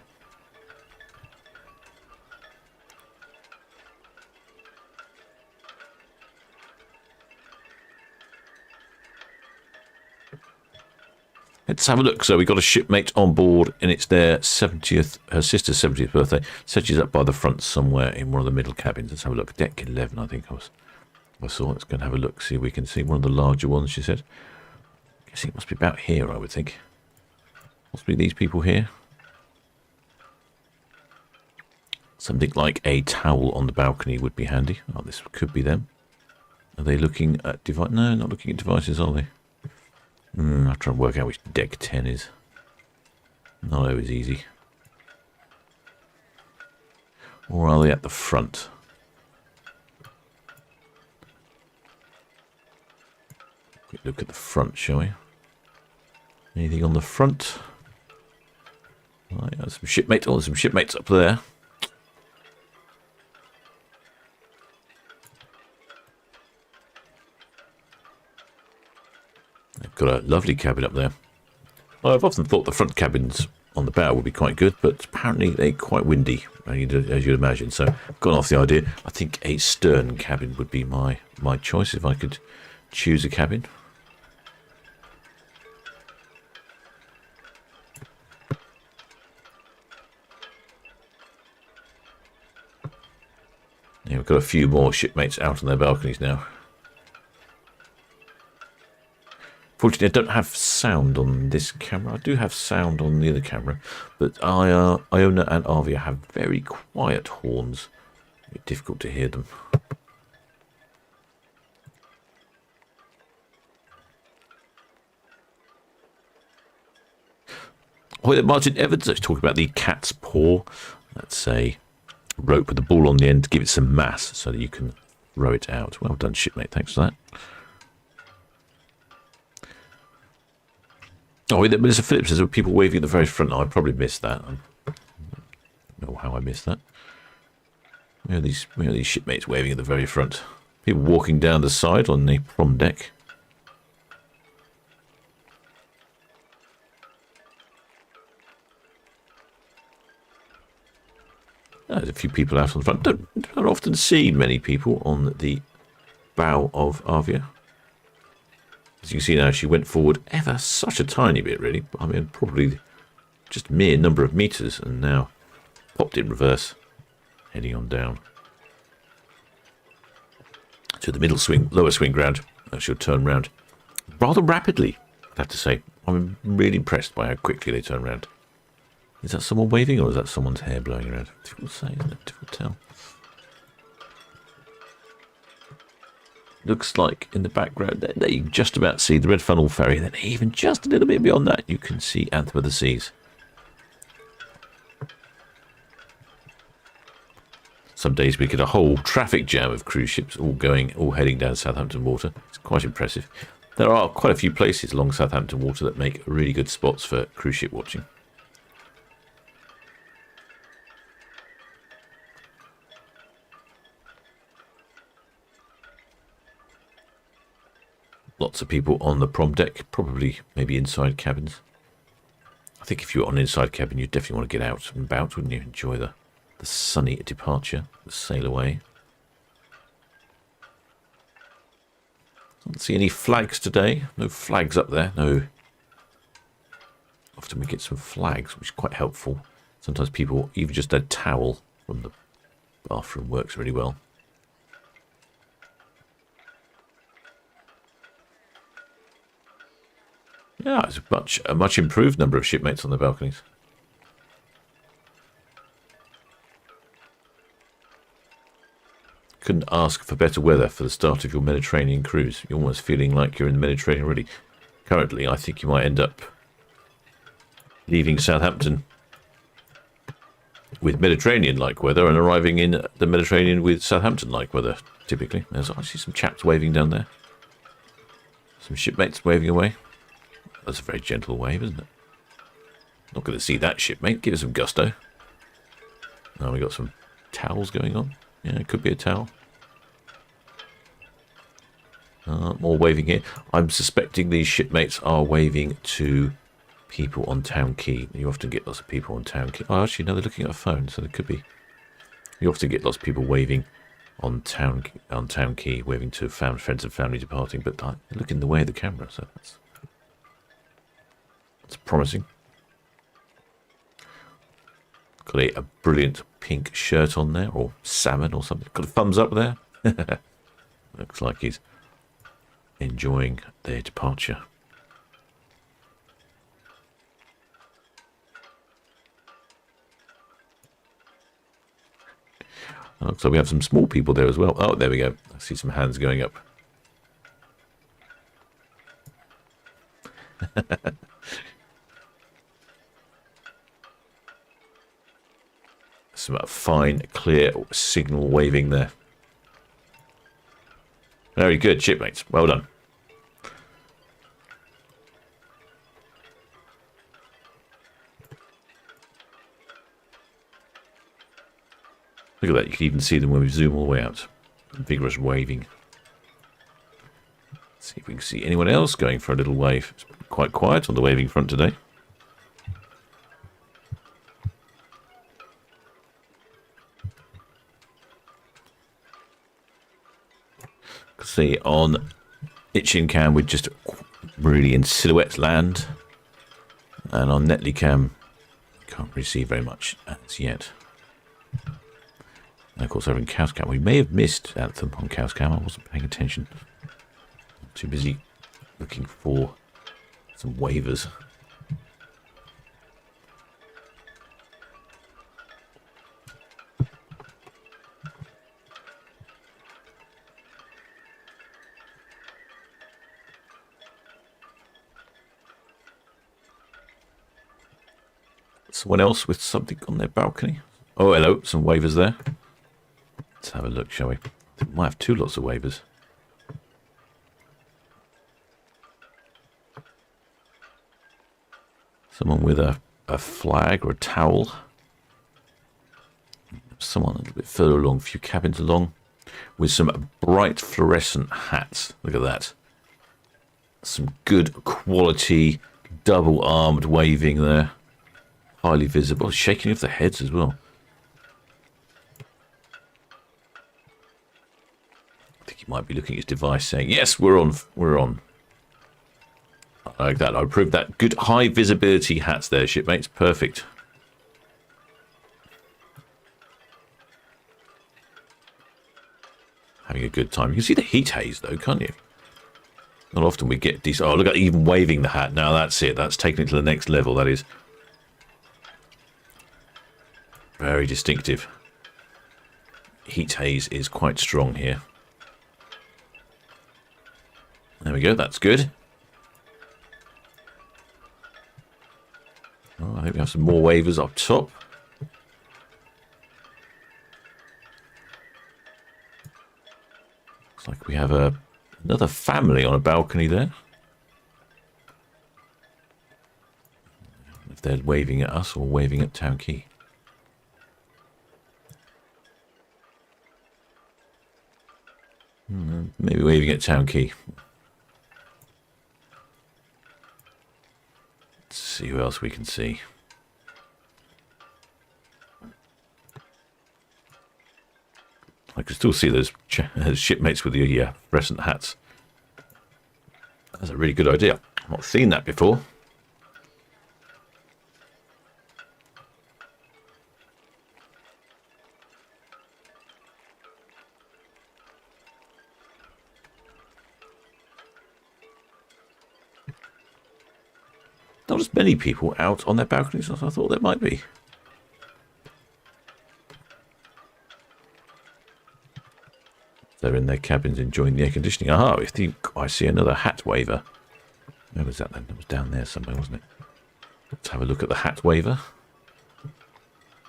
Let's have a look. So we got a shipmate on board, and it's their 70th, her sister's 70th birthday. Said she's up by the front somewhere in one of the middle cabins. Let's have a look. Deck 11, I think I saw. Let's go and have a look. See if we can see one of the larger ones, she said. I guess it must be about here, I would think. Possibly these people here. Something like a towel on the balcony would be handy. Oh, this could be them. Are they looking at device? No, not looking at devices, are they? I'll try and work out which deck 10 is. Not always easy. Or are they at the front? Quick look at the front, shall we? Anything on the front? Right, there's some shipmates. Oh, there's some shipmates up there. They've got a lovely cabin up there. Well, I've often thought the front cabins on the bow would be quite good, but apparently they're quite windy, as you'd imagine. So I've gone off the idea. I think a stern cabin would be my choice if I could choose a cabin. Yeah, we've got a few more shipmates out on their balconies now. Fortunately, I don't have sound on this camera. I do have sound on the other camera, but Iona and Arvia have very quiet horns. A bit difficult to hear them. Oh, Martin Evans is talking about the cat's paw. That's a rope with the ball on the end to give it some mass so that you can throw it out. Well done, shipmate. Thanks for that. Oh, Mr. Phillips says there were people waving at the very front. Oh, I probably missed that. I don't know how I missed that. Where are these shipmates waving at the very front? People walking down the side on the prom deck. There's a few people out on the front. Don't often see many people on the bow of Arvia. As you can see now, she went forward ever such a tiny bit, really. I mean, probably just a mere number of meters, and now popped in reverse, heading on down to the middle swing, lower swing ground. She'll turn round rather rapidly, I'd have to say. I'm really impressed by how quickly they turn round. Is that someone waving, or is that someone's hair blowing around? Difficult to say, isn't it? Difficult to tell. looks like in the background there you can just about see the Red Funnel Ferry. Then even just a little bit beyond that, you can see Anthem of the Seas. Some days we get a whole traffic jam of cruise ships all heading down Southampton water. It's quite impressive. There are quite a few places along Southampton water that make really good spots for cruise ship watching. Lots of people on the prom deck, probably maybe inside cabins. I think if you're on an inside cabin, you definitely want to get out and about, wouldn't you? Enjoy the sunny departure, the sail away. Don't see any flags today. No flags up there. No. Often we get some flags, which is quite helpful. Sometimes people, even just a towel from the bathroom works really well. Yeah, it's a much improved number of shipmates on the balconies. Couldn't ask for better weather for the start of your Mediterranean cruise. You're almost feeling like you're in the Mediterranean already. Currently, I think you might end up leaving Southampton with Mediterranean-like weather and arriving in the Mediterranean with Southampton-like weather, typically. There's actually some chaps waving down there. Some shipmates waving away. That's a very gentle wave, isn't it? Not going to see that shipmate. Give us some gusto. Now we got some towels going on. Yeah, it could be a towel. More waving here. I'm suspecting these shipmates are waving to people on Town Quay. You often get lots of people on Town Quay. Oh, actually, no, they're looking at a phone, so there could be. You often get lots of people waving on Town Quay, waving to friends and family departing, but they look in the way of the camera, so that's promising. Got a brilliant pink shirt on there, or salmon or something. Got a thumbs up there. Looks like he's enjoying their departure. Looks like we have some small people there as well. Oh, there we go. I see some hands going up. Some fine, clear signal waving there. Very good, shipmates. Well done. Look at that. You can even see them when we zoom all the way out. Vigorous waving. Let's see if we can see anyone else going for a little wave. It's quite quiet on the waving front today. See, on Itchin-Cam we're just really in silhouette land, and on Netley-Cam can't really see very much as yet. And of course over in Cowscam we may have missed Anthem on Cowscam. I wasn't paying attention. Too busy looking for some wavers. Someone else with something on their balcony. Oh, hello, some wavers there. Let's have a look, shall we? We might have two lots of wavers. Someone with a flag or a towel. Someone a little bit further along, a few cabins along, with some bright fluorescent hats. Look at that. Some good quality double-armed waving there. Highly visible, shaking of the heads as well. I think he might be looking at his device saying, yes, we're on, we're on. I like that. I approve that. Good high visibility hats there, shipmates. Perfect. Having a good time. You can see the heat haze though, can't you? Not often we get these. Oh, look at even waving the hat. Now that's it. That's taking it to the next level, that is. Very distinctive. Heat haze is quite strong here. There we go, that's good. Oh, I think we have some more wavers up top. Looks like we have another family on a balcony there. If they're waving at us or waving at Town Quay. Maybe waving at Town Quay. Let's see who else we can see. I can still see those shipmates with the fluorescent hats. That's a really good idea. I've not seen that before. Not as many people out on their balconies as I thought there might be. They're in their cabins enjoying the air conditioning. Aha, I see another hat waver. Where was that then? It was down there somewhere, wasn't it? Let's have a look at the hat waver.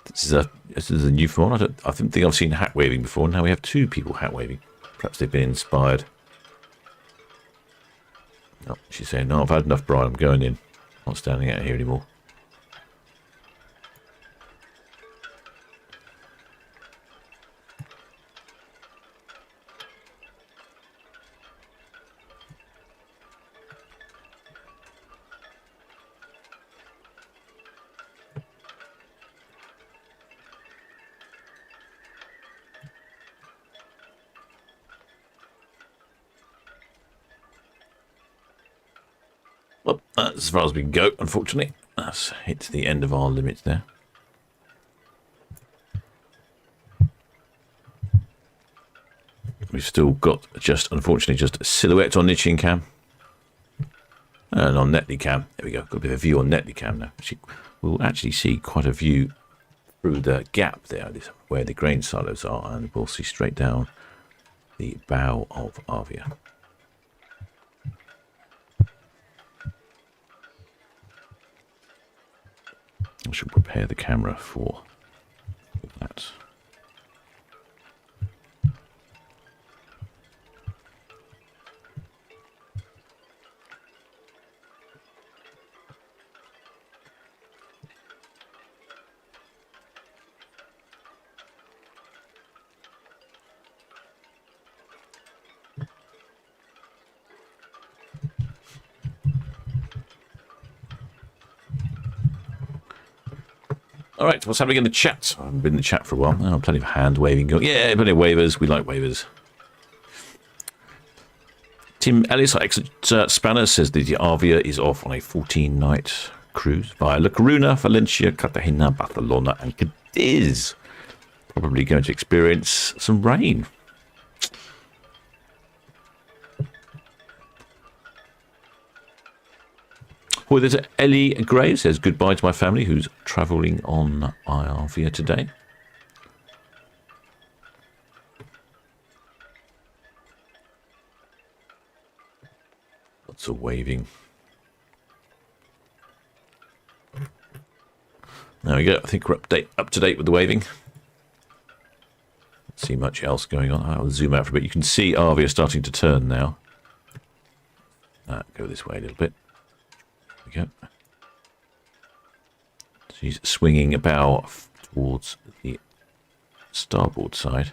This is a new form. I didn't think I've seen hat waving before. Now we have two people hat waving. Perhaps they've been inspired. Oh, she's saying, no, I've had enough, Brian. I'm going in. Not standing out here anymore. Well, that's as far as we can go, unfortunately. That's hit the end of our limits there. We've still got unfortunately, just a silhouette on Niching Cam. And on Netley Cam. There we go. Got a bit of a view on Netley Cam now. We'll actually see quite a view through the gap there, where the grain silos are, and we'll see straight down the bow of Arvia. I should prepare the camera for that. All right, what's happening in the chat? I haven't been in the chat for a while. Oh, plenty of hand waving going. Yeah, plenty of wavers. We like wavers. Tim Ellis, excellent spanner, says that the Arvia is off on a 14-night cruise via La Coruna, Valencia, Cartagena, Barcelona, and Cadiz. Probably going to experience some rain. Well, there's Ellie Gray says goodbye to my family who's travelling on Arvia today. Lots of waving. There we go. I think we're up to date with the waving. Don't see much else going on. I'll zoom out for a bit. You can see Arvia starting to turn now. Go this way a little bit. There we go. She's swinging a bow towards the starboard side.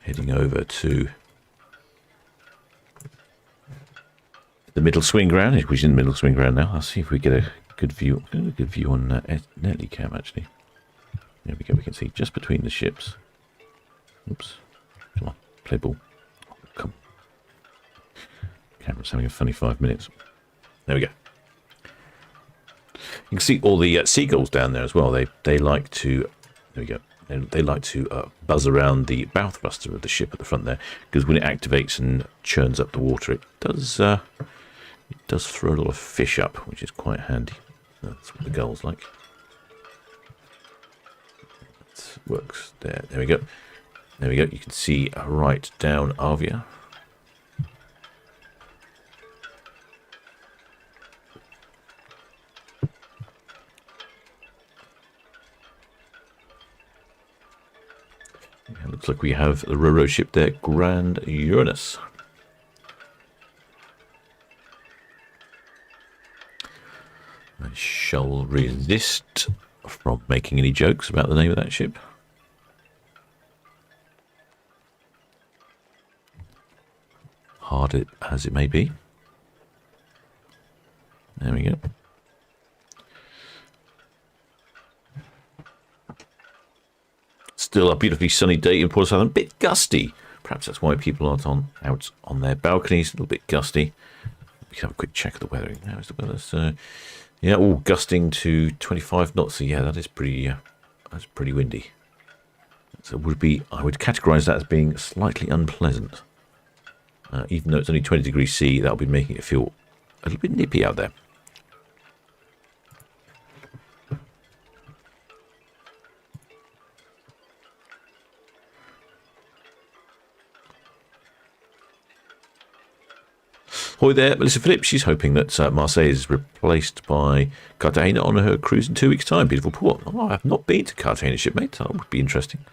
Heading over to the middle swing ground. Which is in the middle swing ground now. I'll see if we get a good view. A good view on Netley Cam actually. There we go. We can see just between the ships. Oops. Come on, play ball. Come. Camera's having a funny 5 minutes. There we go. You can see all the seagulls down there as well. They like to. There we go. They like to buzz around the bow thruster of the ship at the front there, because when it activates and churns up the water, it does throw a lot of fish up, which is quite handy. That's what the gulls like. It works there. There we go. There we go. You can see right down Arvia. Yeah, looks like we have the Ro-Ro ship there, Grand Uranus. I shall resist from making any jokes about the name of that ship. Hard as it may be. There we go. Still a beautifully sunny day in Port Southampton. A bit gusty. Perhaps that's why people aren't out on their balconies. A little bit gusty. We can have a quick check of the weather. How's the weather? So, yeah, all gusting to 25 knots. So yeah, that is pretty. That's pretty windy. So I would categorise that as being slightly unpleasant. Even though it's only 20 degrees C, that'll be making it feel a little bit nippy out there. Hi there, Melissa Phillips. She's hoping that Marseille is replaced by Cartagena on her cruise in 2 weeks' time. Beautiful port. Oh, I have not been to Cartagena, shipmate. That would be interesting.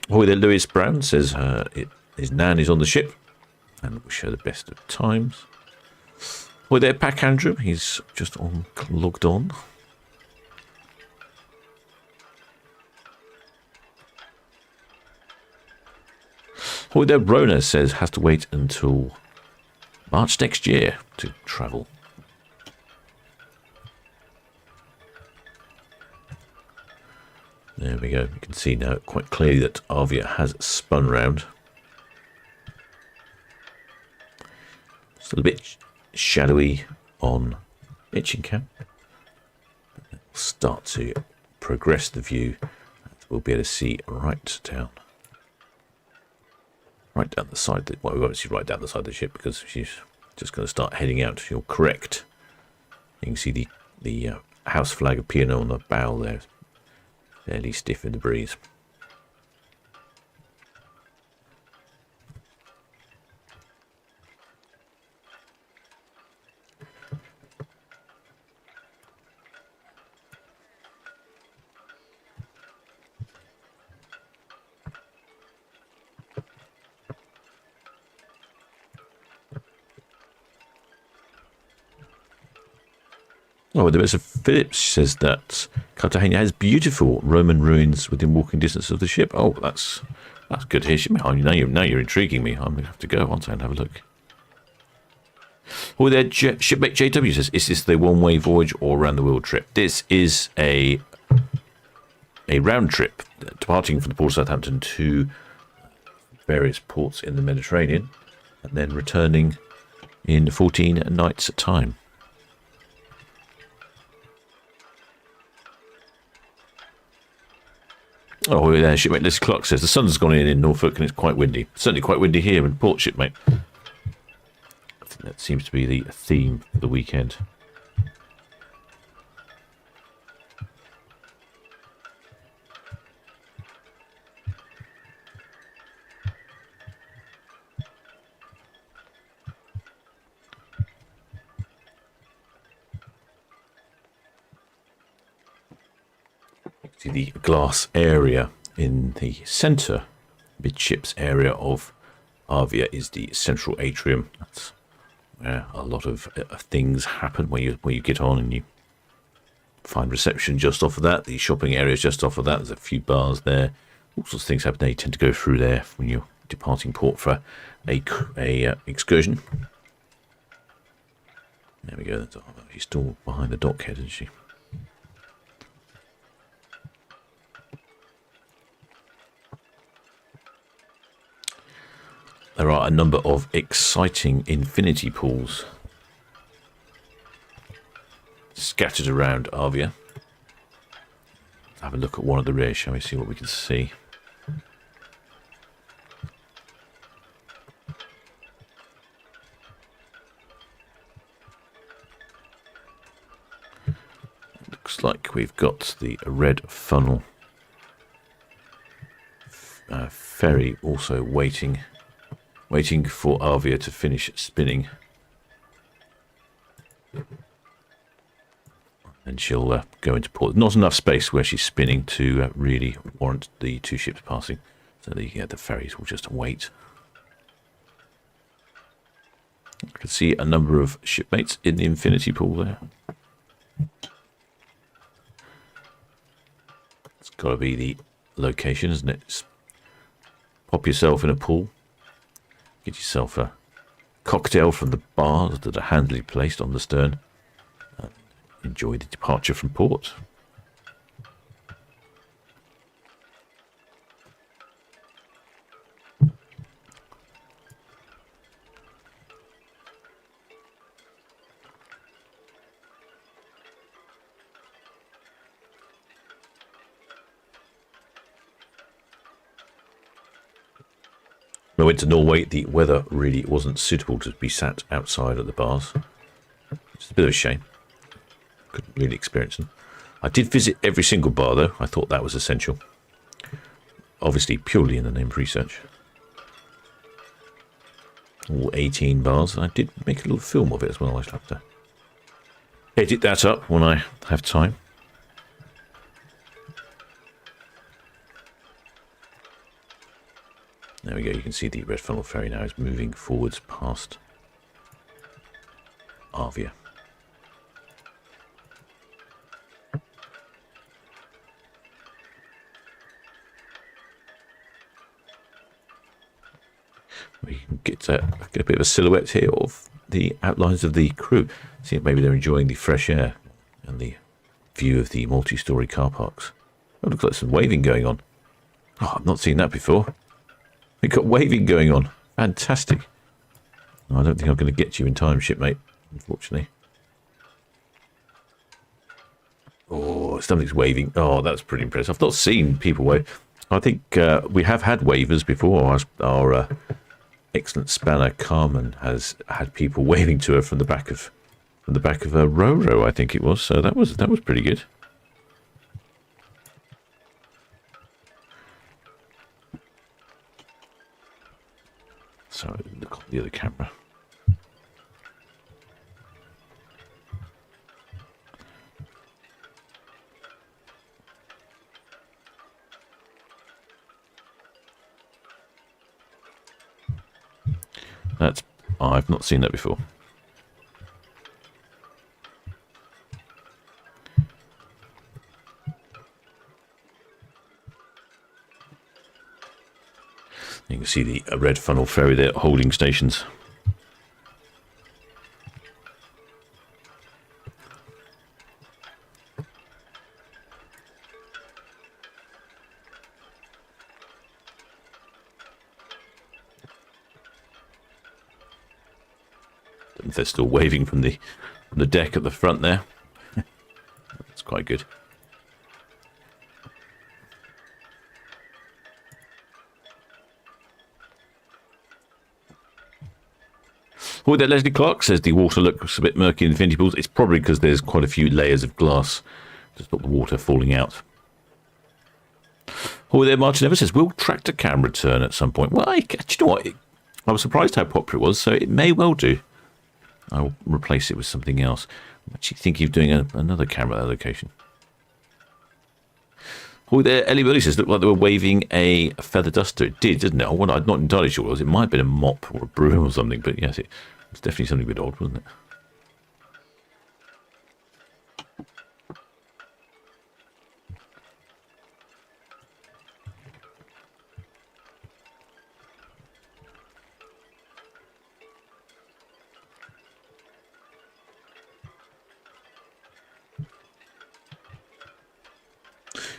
Hi there, Lewis Brown says his nan is on the ship and wish her the best of times. Hi there, Pack Andrew. He's just logged on. Hi there, Rona says has to wait until March next year to travel. There we go. You can see now quite clearly that Arvia has spun round. It's a little bit shadowy on Itchingham. We'll start to progress the view. We'll be able to see right down the side. Well, we won't see right down the side of the ship because she's just going to start heading out. You're correct. You can see the house flag of P&O on the bow there, fairly stiff in the breeze. Oh, the Mr. Phillips says that Cartagena has beautiful Roman ruins within walking distance of the ship. Oh, that's good to hear. Now you're intriguing me. I'm going to have to go on and have a look. Oh, there, shipmate JW says, is this the one-way voyage or around the world trip? This is a round trip departing from the port of Southampton to various ports in the Mediterranean and then returning in 14 nights at time. Oh, there, shipmate. Liz Clark says the sun's gone in Norfolk and it's quite windy. Certainly quite windy here in port, shipmate. I think that seems to be the theme for the weekend. See the glass area in the centre, midships area of Arvia is the central atrium. That's where a lot of things happen. Where you get on and you find reception just off of that. The shopping area is just off of that. There's a few bars there. All sorts of things happen. They tend to go through there when you're departing port for a excursion. There we go. She's still behind the dockhead, isn't she? There are a number of exciting infinity pools scattered around Arvia. Have a look at one of the rear, shall we see what we can see? Looks like we've got the red funnel ferry also waiting for Arvia to finish spinning. And she'll go into port. Not enough space where she's spinning to really warrant the 2 ships passing. So the ferries will just wait. I can see a number of shipmates in the infinity pool there. It's got to be the location, isn't it? Pop yourself in a pool. Get yourself a cocktail from the bars that are handily placed on the stern. And enjoy the departure from port. When I went to Norway, the weather really wasn't suitable to be sat outside at the bars. It's a bit of a shame. Couldn't really experience them. I did visit every single bar, though. I thought that was essential. Obviously, purely in the name of research. All 18 bars. I did make a little film of it as well. I'll have to edit that up when I have time. There we go, you can see the red funnel ferry now is moving forwards past Arvia. We can get a bit of a silhouette here of the outlines of the crew. See if maybe they're enjoying the fresh air and the view of the multi-storey car parks. Oh, looks like some waving going on. Oh, I've not seen that before. We've got waving going on. Fantastic. I don't think I'm going to get you in time, shipmate, unfortunately. Oh, something's waving. Oh, that's pretty impressive. I've not seen people wave. I think we have had wavers before. Our excellent spanner Carmen has had people waving to her from the back of a Roro, I think it was. So that was pretty good. So look at the other camera. I've not seen that before. You can see the red funnel ferry there, holding stations. They're still waving from the deck at the front there. That's quite good. Oh, there, Leslie Clark says the water looks a bit murky in the Infinity pools. It's probably because there's quite a few layers of glass to stop the water falling out. Oh, there, Martin Evans says, will Tractor Cam return at some point? Well, do you know what? I was surprised how popular it was, so it may well do. I'll replace it with something else. I'm actually thinking of doing another camera at that location. Oh, there, Ellie Willie says, looked like they were waving a feather duster. It did, didn't it? I'm not entirely sure what it was. It might have been a mop or a broom or something, but yes, it was definitely something a bit odd, wasn't it?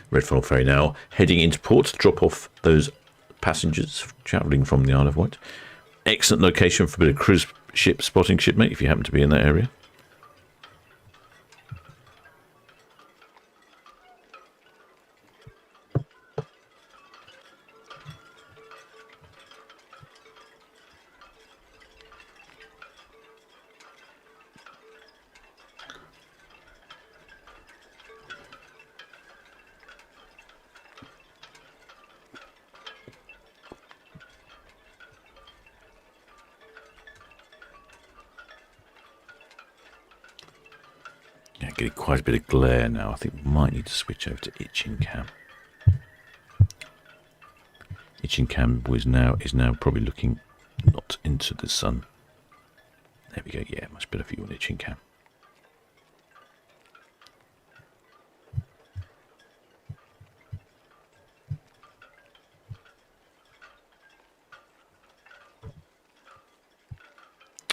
Red Funnel Ferry now heading into port to drop off those passengers travelling from the Isle of Wight. Excellent location for a bit of cruise ship spotting, shipmate, if you happen to be in that area. getting quite a bit of glare now. I think we might need to switch over to itching cam. Itching cam is now probably looking not into the sun. There we go. Yeah, much better for you on itching cam.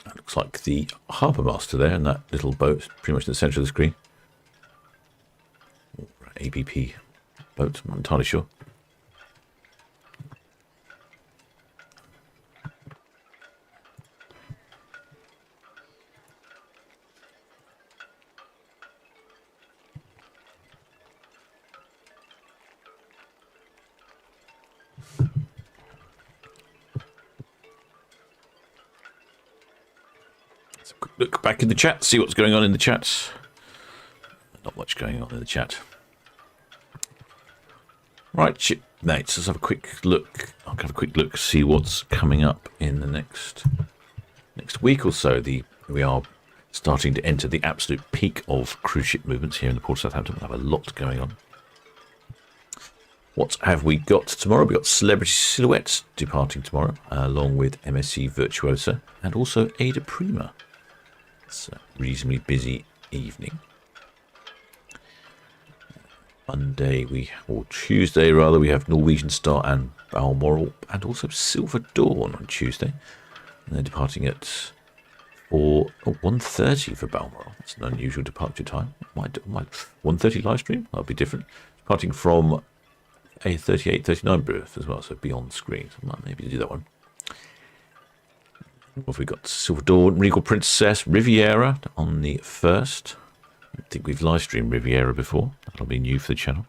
That looks like the harbour master there, and that little boat, pretty much in the centre of the screen. ABP boat. I'm not entirely sure. Look back in the chat, see what's going on in the chat. Not much going on in the chat. Right, shipmates, let's have a quick look. I'll have a quick look, see what's coming up in the next week or so. We are starting to enter the absolute peak of cruise ship movements here in the Port of Southampton. We'll have a lot going on. What have we got tomorrow? We've got Celebrity Silhouettes departing tomorrow, along with MSC Virtuosa and also Ada Prima. It's a reasonably busy evening. Tuesday rather, we have Norwegian Star and Balmoral, and also Silver Dawn on Tuesday. And they're departing at 1:30 for Balmoral. That's an unusual departure time. Might 1:30 live stream? That'll be different. Departing from a 38-39 berth as well, so beyond screen. So might maybe do that one. What have we got? Silver Dawn, Regal Princess, Riviera on the 1st. I think we've live streamed Riviera before. That'll be new for the channel.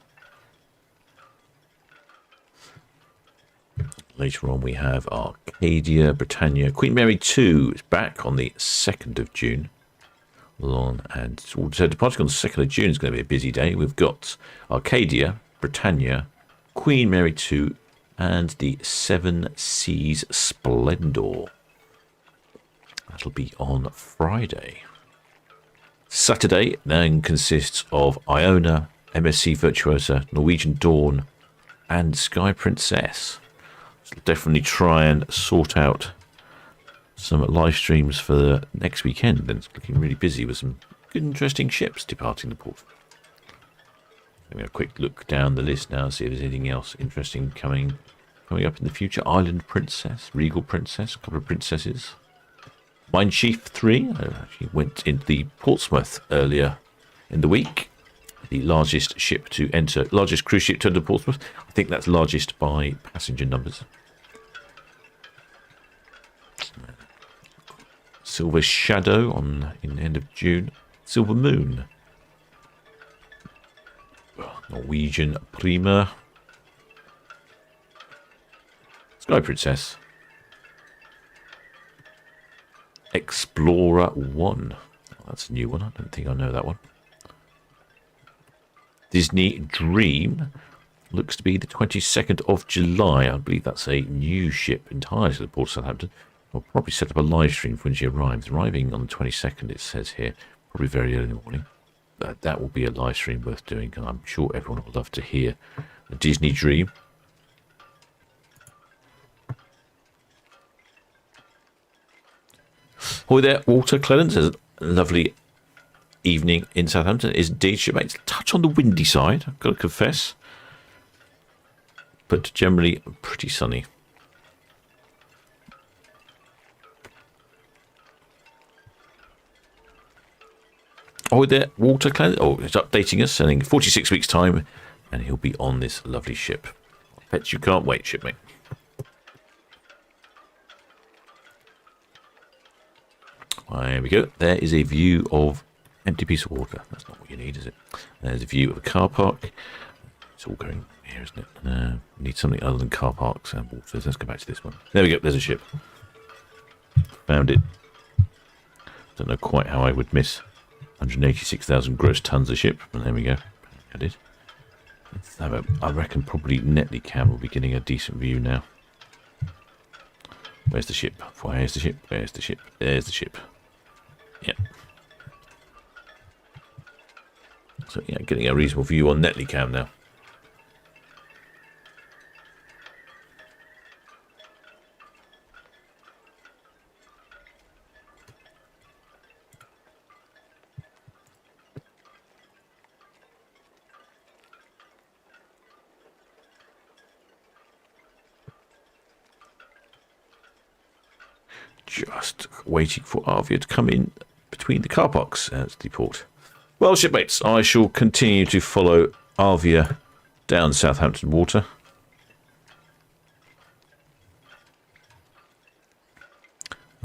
Later on we have Arcadia, Britannia. Queen Mary 2 is back on the 2nd of June. And so departing on the 2nd of June is going to be a busy day. We've got Arcadia, Britannia, Queen Mary 2 and the Seven Seas Splendor. That'll be on Friday. Saturday then consists of Iona, MSC Virtuosa, Norwegian Dawn, and Sky Princess. So definitely try and sort out some live streams for the next weekend. Then it's looking really busy with some good, interesting ships departing the port. Let me have a quick look down the list now, see if there's anything else interesting coming up in the future. Island Princess, Regal Princess, a couple of princesses. Mine Chief 3 actually went into the Portsmouth earlier in the week. The largest cruise ship to enter Portsmouth. I think that's largest by passenger numbers. Silver Shadow in the end of June. Silver Moon. Norwegian Prima. Sky Princess. Explorer 1. Oh, that's a new one. I don't think I know that one. Disney Dream looks to be the 22nd of July. I believe that's a new ship entirely to the Port of Southampton. I'll probably set up a live stream for when she arrives. Arriving on the 22nd, it says here, probably very early in the morning. That will be a live stream worth doing, and I'm sure everyone will love to hear the Disney Dream. Hi there, Walter Clellens. There's a lovely evening in Southampton. Is indeed, shipmates. Touch on the windy side, I've got to confess, but generally pretty sunny. Oh, there, Walter Clellens. Oh, he's updating us, saying 46 weeks' time, and he'll be on this lovely ship. I bet you can't wait, shipmate. There we go. There is a view of empty piece of water. That's not what you need, is it? There's a view of a car park. It's all going here, isn't it? No, we need something other than car parks and water. Let's go back to this one. There we go. There's a ship. Found it. Don't know quite how I would miss 186,000 gross tons of ship. But there we go. I did. Let's have a, I reckon probably Netley Cam will be getting a decent view now. Where's the ship? Where's the ship? Where's the ship? There's the ship. Yep. So yeah, getting a reasonable view on Netley Cam now. Just waiting for Arvia to come in between the car parks at the port. Well, shipmates, I shall continue to follow Arvia down Southampton water.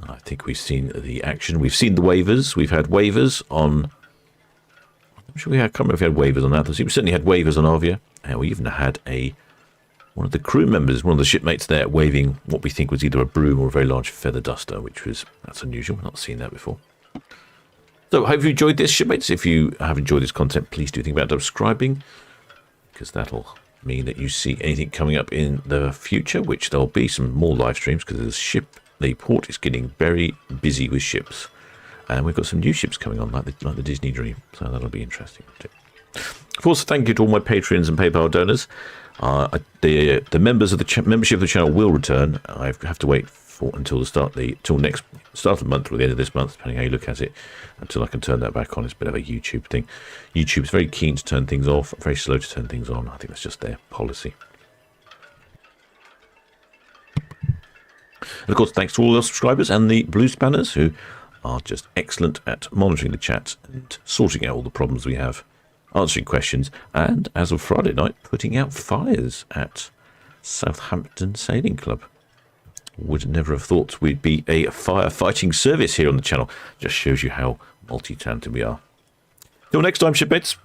I think we've seen the action. We've seen the waivers. We've had waivers on... I'm sure I can't remember if we had waivers on that. We certainly had waivers on Arvia. And we even had one of the crew members, one of the shipmates there, waving what we think was either a broom or a very large feather duster, that's unusual. I've not seen that before. So, hope you enjoyed this, shipmates. If you have enjoyed this content, please do think about subscribing, because that'll mean that you see anything coming up in the future, which there'll be some more live streams, because the port is getting very busy with ships. And we've got some new ships coming on, like the Disney Dream, so that'll be interesting too. Of course, thank you to all my Patreons and PayPal donors. The members of the membership of the channel will return. I have to wait until the start of the month or the end of this month, depending how you look at it, until I can turn that back on. It's a bit of a YouTube thing. YouTube's very keen to turn things off, very slow to turn things on. I think that's just their policy. And of course, thanks to all the subscribers and the blue spanners who are just excellent at monitoring the chat and sorting out all the problems we have, answering questions, and as of Friday night, putting out fires at Southampton Sailing Club. Would never have thought we'd be a firefighting service here on the channel. Just shows you how multi-talented we are. Till next time, shipmates.